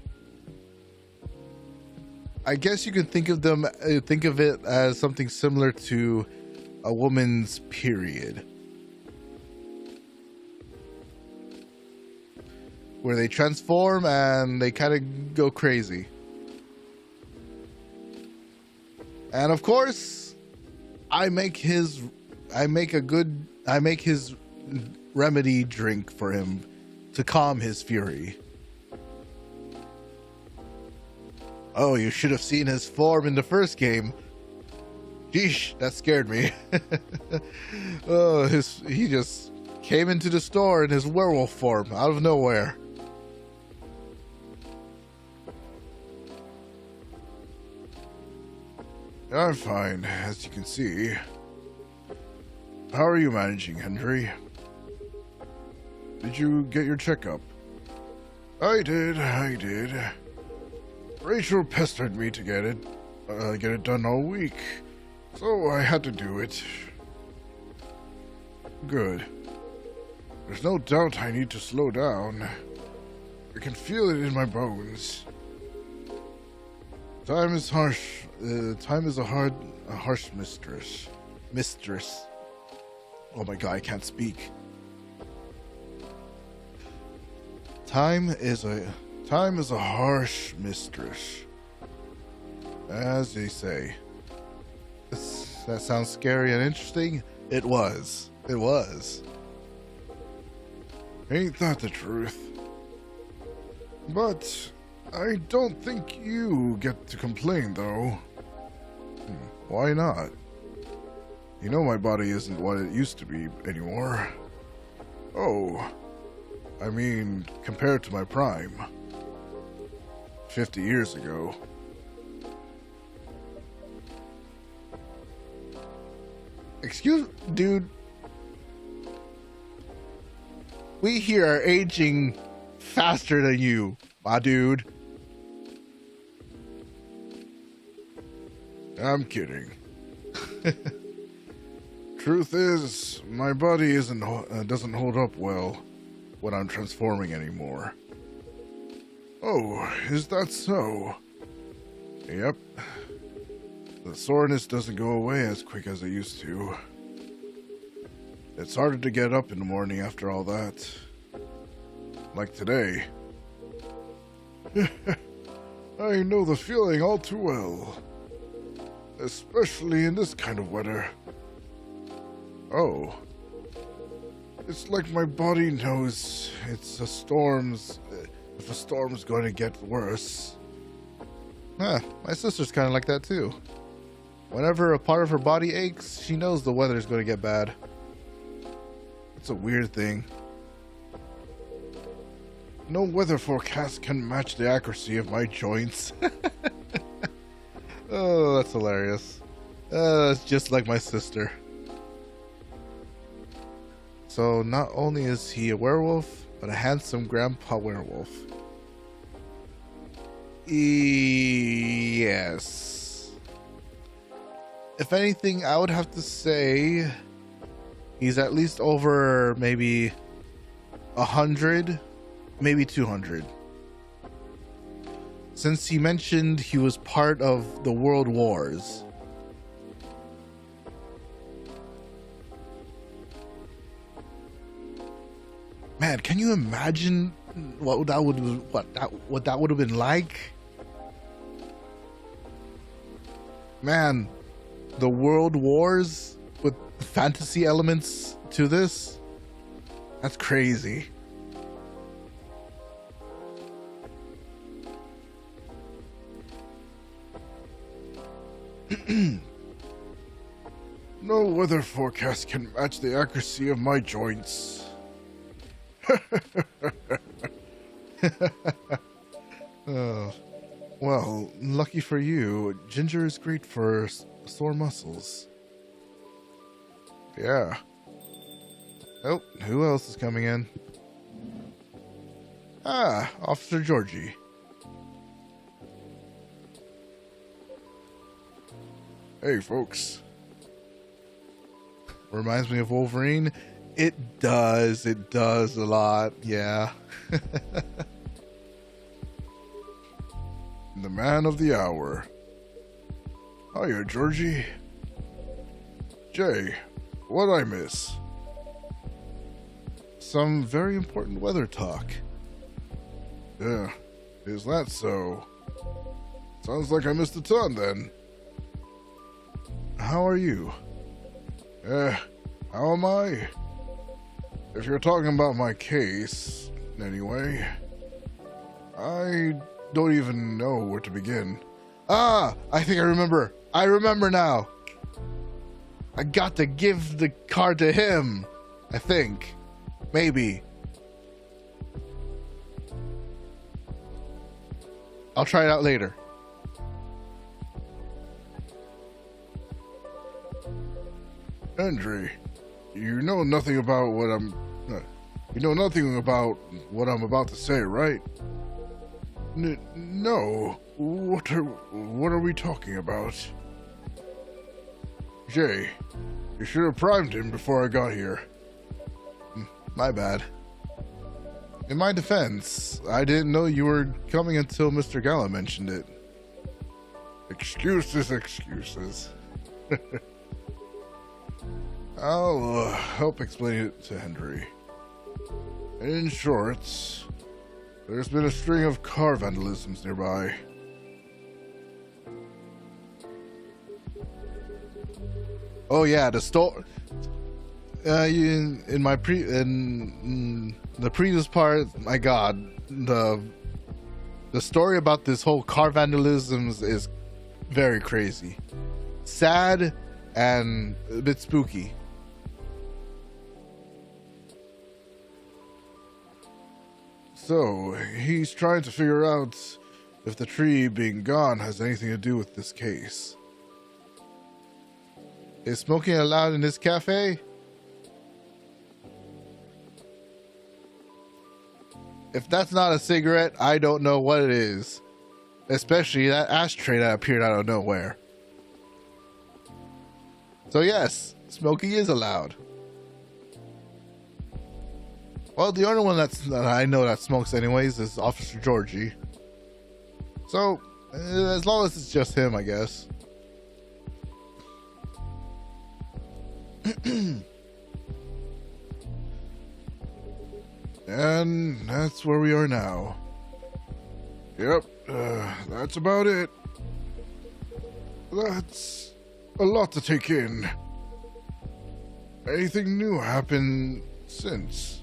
I guess you can think of it as something similar to a woman's period, where they transform and they kind of go crazy. And of course, I make his remedy drink for him to calm his fury. Oh, you should have seen his form in the first game. Sheesh, that scared me. Oh, he just came into the store in his werewolf form out of nowhere. I'm fine, as you can see. How are you managing, Hendry? Did you get your checkup? I did. Rachel pestered me to get it done all week, so I had to do it. Good. There's no doubt I need to slow down. I can feel it in my bones. Time is harsh. Time is a harsh mistress. Oh my god, I can't speak. Time is a harsh mistress, as they say. That sounds scary and interesting. It was. Ain't that the truth? But I don't think you get to complain, though. Why not? You know my body isn't what it used to be anymore. Oh, I mean, compared to my prime, 50 years ago. Dude. We here are aging faster than you, my dude. I'm kidding. Truth is, my body doesn't hold up well when I'm transforming anymore. Oh, is that so? Yep. The soreness doesn't go away as quick as it used to. It's harder to get up in the morning after all that. Like today. I know the feeling all too well. Especially in this kind of weather. Oh. It's like my body knows if a storm's going to get worse. Huh, my sister's kind of like that too. Whenever a part of her body aches, she knows the weather's going to get bad. It's a weird thing. No weather forecast can match the accuracy of my joints. Oh, that's hilarious. It's just like my sister. So not only is he a werewolf, but a handsome grandpa werewolf. Yes. If anything, I would have to say he's at least over maybe 100, maybe 200. Since he mentioned he was part of the World Wars. Man, can you imagine what that would have been like? Man, the World Wars with fantasy elements to this? That's crazy. No weather forecast can match the accuracy of my joints. Oh, well, lucky for you, ginger is great for sore muscles. Yeah. Oh, who else is coming in? Ah, Officer Georgie. Hey, folks. Reminds me of Wolverine. It does a lot, yeah. The man of the hour. Hiya, Georgie. Jay, what'd I miss? Some very important weather talk. Yeah, is that so? Sounds like I missed a ton then. How are you? How am I? If you're talking about my case, anyway, I don't even know where to begin. Ah, I think I remember. I remember now. I got to give the card to him. I think. Maybe. I'll try it out later. Henry, you know nothing about what I'm about to say, right? No. What are we talking about? Jay, you should have primed him before I got here. My bad. In my defense, I didn't know you were coming until Mr. Gala mentioned it. Excuses. I'll help explain it to Henry. In short, there's been a string of car vandalisms nearby. Oh yeah, the store. In the previous part, my God, the story about this whole car vandalisms is very crazy, sad, and a bit spooky. So, he's trying to figure out if the tree being gone has anything to do with this case. Is smoking allowed in this cafe? If that's not a cigarette, I don't know what it is. Especially that ashtray that appeared out of nowhere. So yes, smoking is allowed. Well, the only one that I know that smokes anyways is Officer Georgie. So, as long as it's just him, I guess. And that's where we are now. Yep, that's about it. That's a lot to take in. Anything new happened since?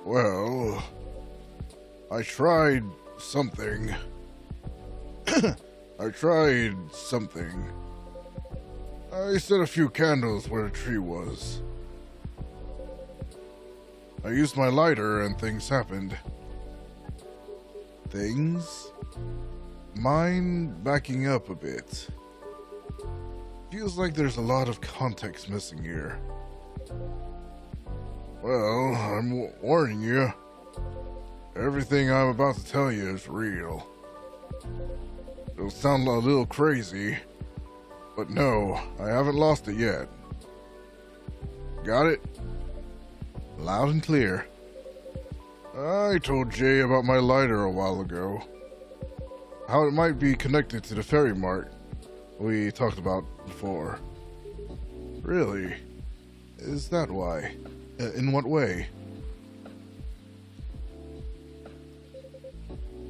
Well, I tried something. I set a few candles where the tree was. I used my lighter and things happened. Things? Mind backing up a bit. Feels like there's a lot of context missing here. Well, I'm warning you. Everything I'm about to tell you is real. It'll sound a little crazy, but no, I haven't lost it yet. Got it? Loud and clear. I told Jay about my lighter a while ago. How it might be connected to the ferry mart we talked about before. Really? Is that why? In what way?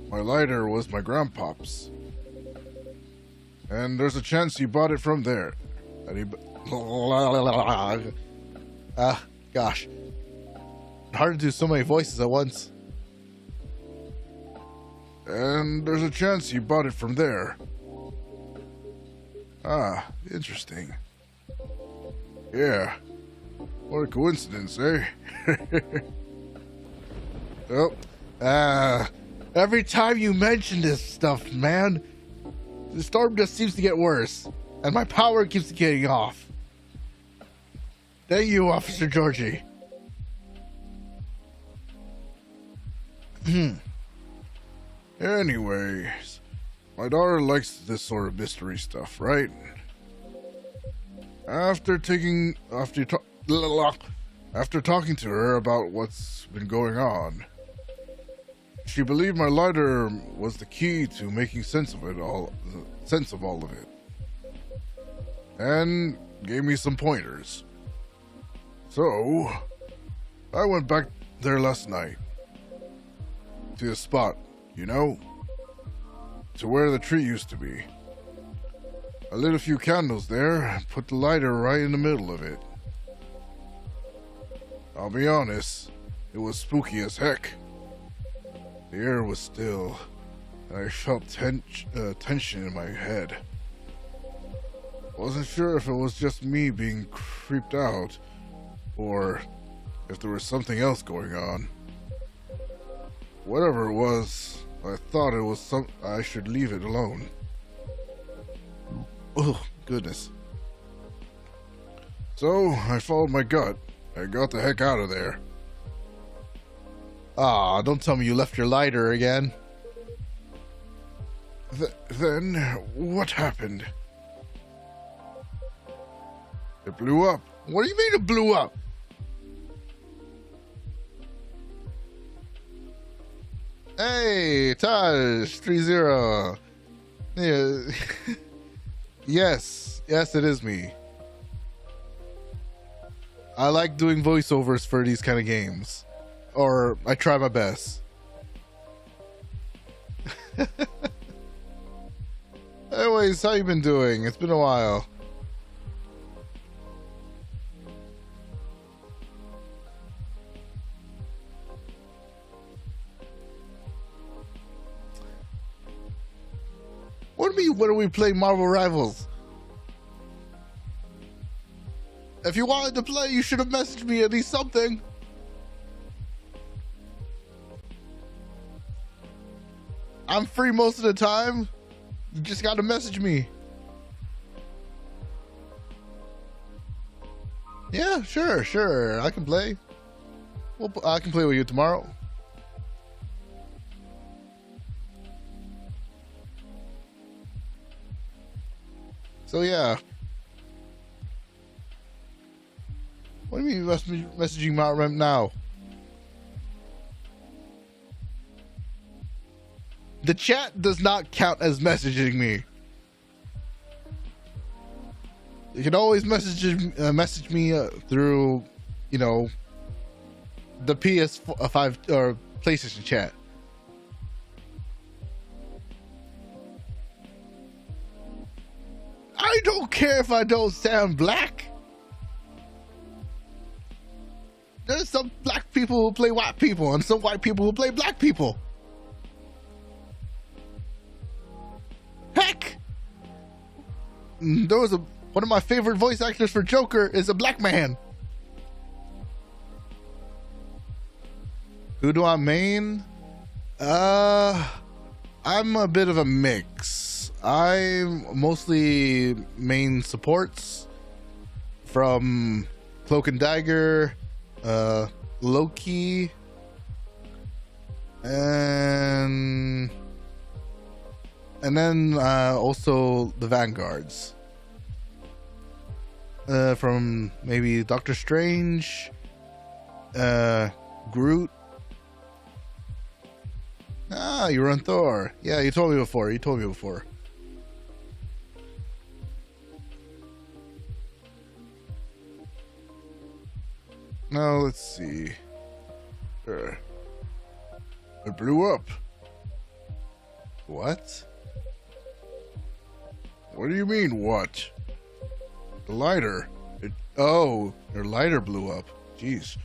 My lighter was my grandpa's. And there's a chance he bought it from there. Gosh. Hard to do so many voices at once. And there's a chance he bought it from there. Ah, interesting. Yeah. What a coincidence, eh? Oh. Every time you mention this stuff, man, the storm just seems to get worse, and my power keeps getting off. Thank you, Officer Georgie. Anyways, my daughter likes this sort of mystery stuff, right? After talking to her about what's been going on, she believed my lighter was the key to making sense of all of it, and gave me some pointers. So, I went back there last night to the spot, you know, to where the tree used to be. I lit a few candles there and put the lighter right in the middle of it. I'll be honest, it was spooky as heck. The air was still, and I felt tension in my head. Wasn't sure if it was just me being creeped out, or if there was something else going on. Whatever it was, I thought it was I should leave it alone. Oh, goodness. So, I followed my gut and got the heck out of there. Ah, don't tell me you left your lighter again. Then, what happened? It blew up. What do you mean it blew up? Hey, Taj, 3-0. Yeah. Yes, it is me. I like doing voiceovers for these kind of games. Or I try my best. Anyways, how you been doing? It's been a while. What do you mean, when are we playing Marvel Rivals? If you wanted to play, you should have messaged me at least something. I'm free most of the time. You just gotta message me. Yeah, sure. I can play. Well, I can play with you tomorrow. So yeah. What do you mean messaging Mount Rem now? The chat does not count as messaging me. You can always message me through, you know, the PS5 or PlayStation chat. I don't care if I don't sound black. There's some black people who play white people and some white people who play black people. Heck, there was one of my favorite voice actors for Joker is a black man. Who do I main? I'm a bit of a mix. I mostly main supports from Cloak and Dagger, Loki, and then also the Vanguards. From maybe Doctor Strange, Groot. Ah, you run Thor. Yeah, you told me before. Now let's see. It blew up. What? What do you mean, what? The lighter. Oh, your lighter blew up. Jeez.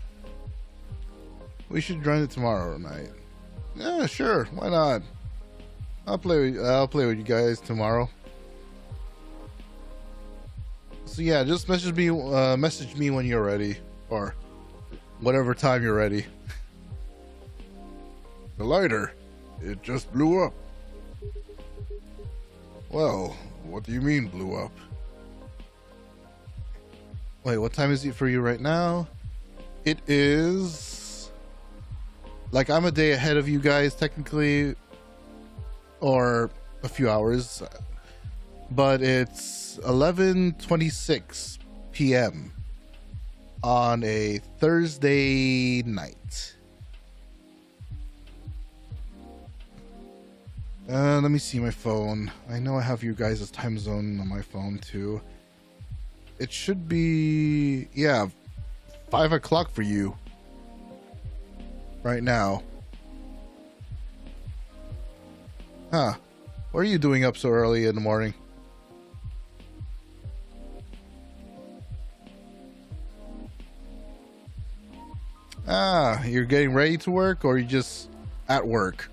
We should run it tomorrow night. Yeah, sure. Why not? I'll play with you guys tomorrow. So yeah, just message me when you're ready, or whatever time you're ready. The lighter, it just blew up. Well, what do you mean blew up? Wait, what time is it for you right now? It is, like, I'm a day ahead of you guys technically, or a few hours, but it's 11:26 p.m. on a Thursday night. Let me see my phone. I know I have you guys' time zone on my phone too. It should be, yeah, 5 o'clock for you right now. Huh. What are you doing up so early in the morning? Ah, you're getting ready to work, or you just at work?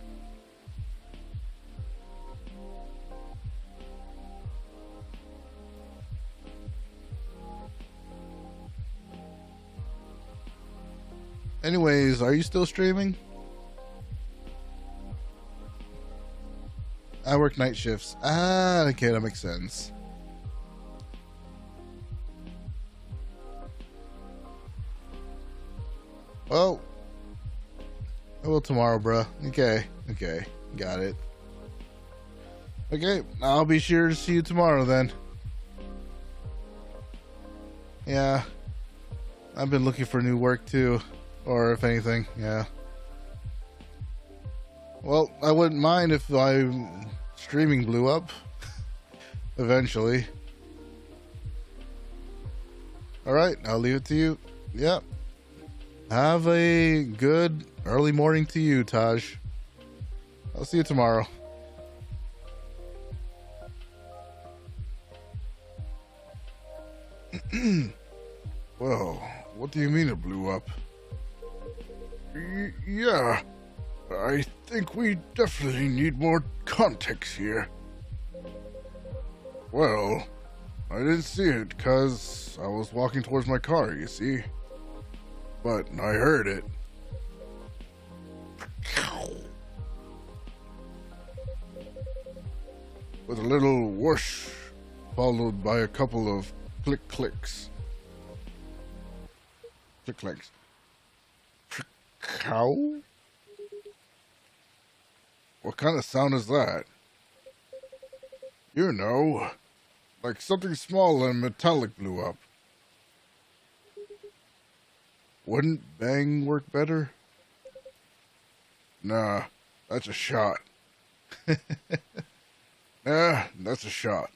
Anyways, are you still streaming? I work night shifts. Ah, okay, that makes sense. Well, I will tomorrow, bruh. Okay, got it. Okay, I'll be sure to see you tomorrow then. Yeah, I've been looking for new work too. Or if anything, yeah. Well, I wouldn't mind if my streaming blew up eventually. Alright, I'll leave it to you. Yep. Have a good early morning to you, Taj. I'll see you tomorrow. Well, what do you mean it blew up? Yeah, I think we definitely need more context here. Well, I didn't see it because I was walking towards my car, you see. But I heard it. with a little whoosh, followed by a couple of clicks. Clicks. Cow? What kind of sound is that? You know, like something small and metallic blew up. Wouldn't bang work better? Nah, that's a shot. Nah, that's a shot.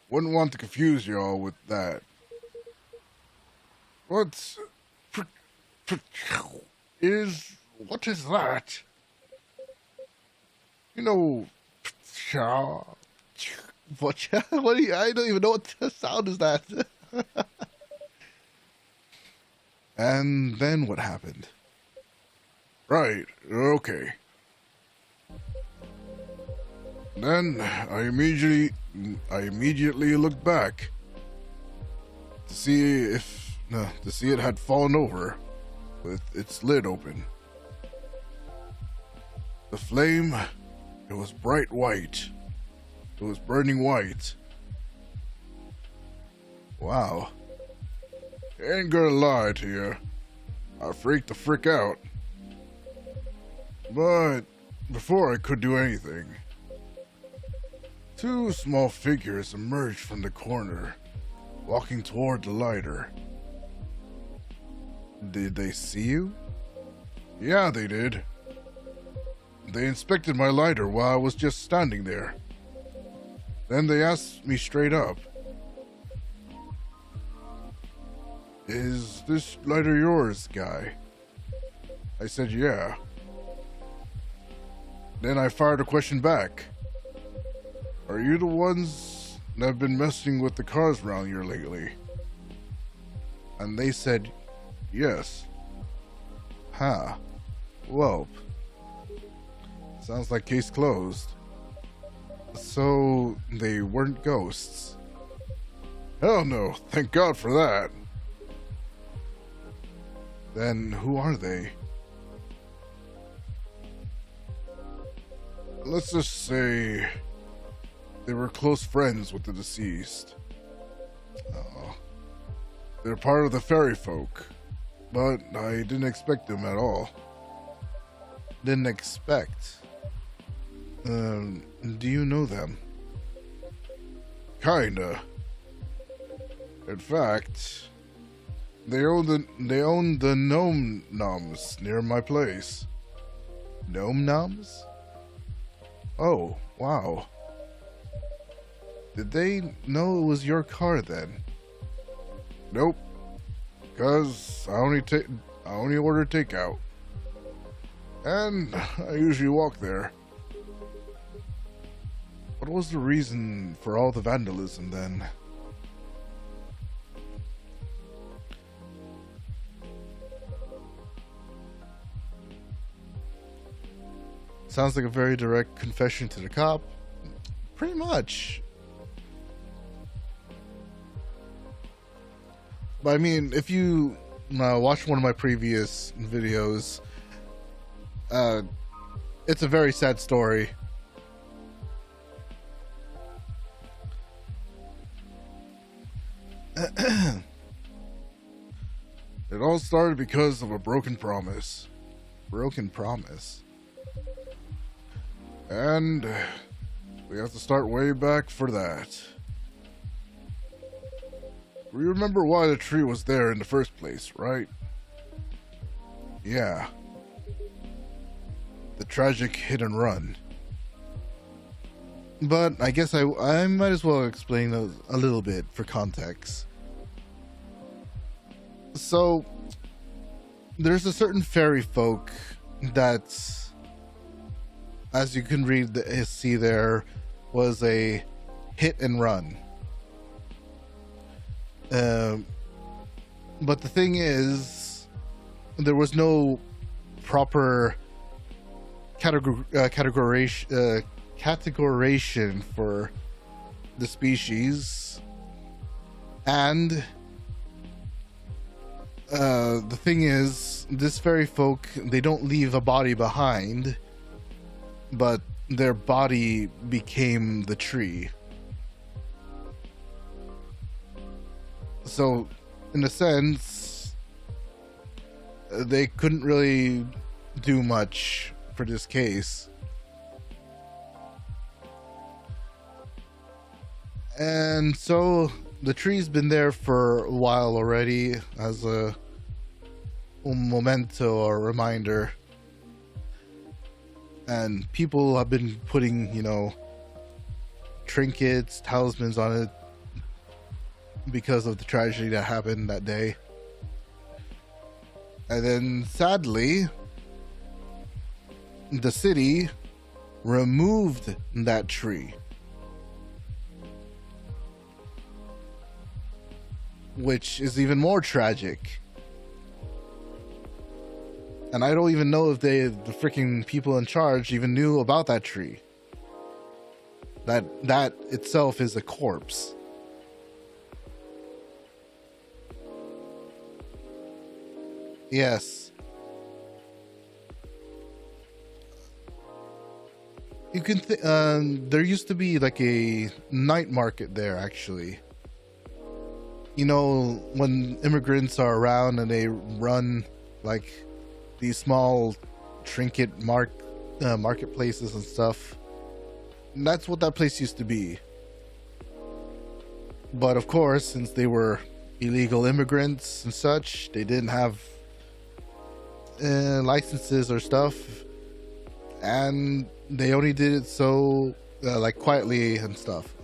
Wouldn't want to confuse y'all with that. What is that? You know, what do you, I don't even know what the sound is that. And then what happened? Right, okay. Then I immediately looked back to see it had fallen over with its lid open. The flame, it was bright white. It was burning white. Wow. Ain't gonna lie to you, I freaked the frick out. But before I could do anything, two small figures emerged from the corner, walking toward the lighter. Did they see you? Yeah, they did. They inspected my lighter while I was just standing there. Then they asked me straight up, "Is this lighter yours, guy?" I said, "Yeah." Then I fired a question back. "Are you the ones that have been messing with the cars around here lately?" And they said, "Yes." Huh. Well, sounds like case closed. So, they weren't ghosts? Hell no, thank God for that. Then who are they? Let's just say they were close friends with the deceased. They're part of the fairy folk, but I didn't expect them at all. Didn't expect? Do you know them? Kinda. In fact, they own the Gnome Noms near my place. Gnome Noms? Oh, wow. Did they know it was your car then? Nope. Cause I only order takeout. And I usually walk there. What was the reason for all the vandalism then? Sounds like a very direct confession to the cop. Pretty much. But I mean, if you watch one of my previous videos, it's a very sad story. It all started because of a broken promise. Broken promise? And we have to start way back for that. We remember why the tree was there in the first place, right? Yeah. The tragic hit and run. But I guess I might as well explain a little bit for context. So, there's a certain fairy folk that's, as you can see there, was a hit and run. But the thing is, there was no proper categorization for the species, and the thing is, this fairy folk, they don't leave a body behind, but their body became the tree. So, in a sense, they couldn't really do much for this case. And so the tree's been there for a while already as a memento or reminder. And people have been putting, trinkets, talismans on it because of the tragedy that happened that day. And then sadly, the city removed that tree, which is even more tragic. And I don't even know if the freaking people in charge even knew about that tree. That itself is a corpse. Yes. You can there used to be like a night market there, actually. When immigrants are around and they run like these small trinket marketplaces and stuff. And that's what that place used to be. But of course, since they were illegal immigrants and such, they didn't have licenses or stuff, and they only did it so like quietly and stuff.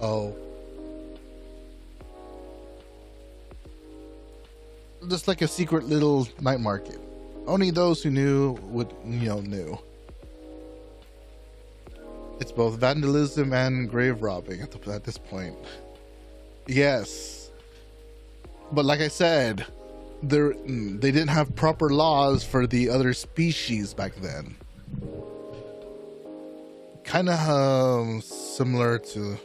Just like a secret little night market. Only those who knew knew. It's both vandalism and grave robbing at this point. Yes. But like I said, they didn't have proper laws for the other species back then. Kind of similar to,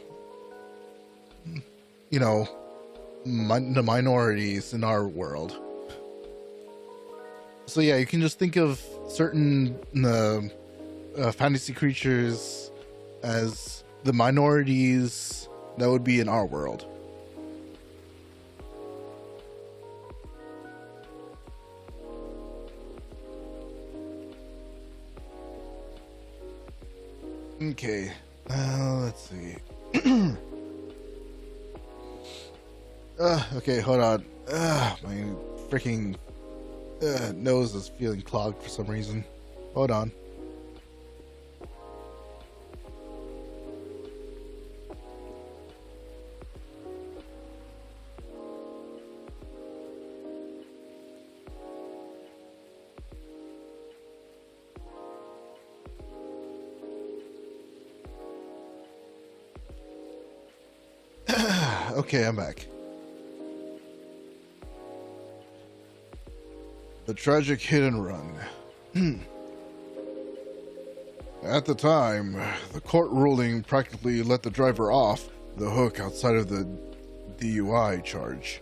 the minorities in our world. So yeah, you can just think of certain fantasy creatures as the minorities that would be in our world. Okay, let's see. Okay, hold on. My freaking nose is feeling clogged for some reason. Hold on. Okay, I'm back. The tragic hit and run. At the time, the court ruling practically let the driver off the hook outside of the DUI charge.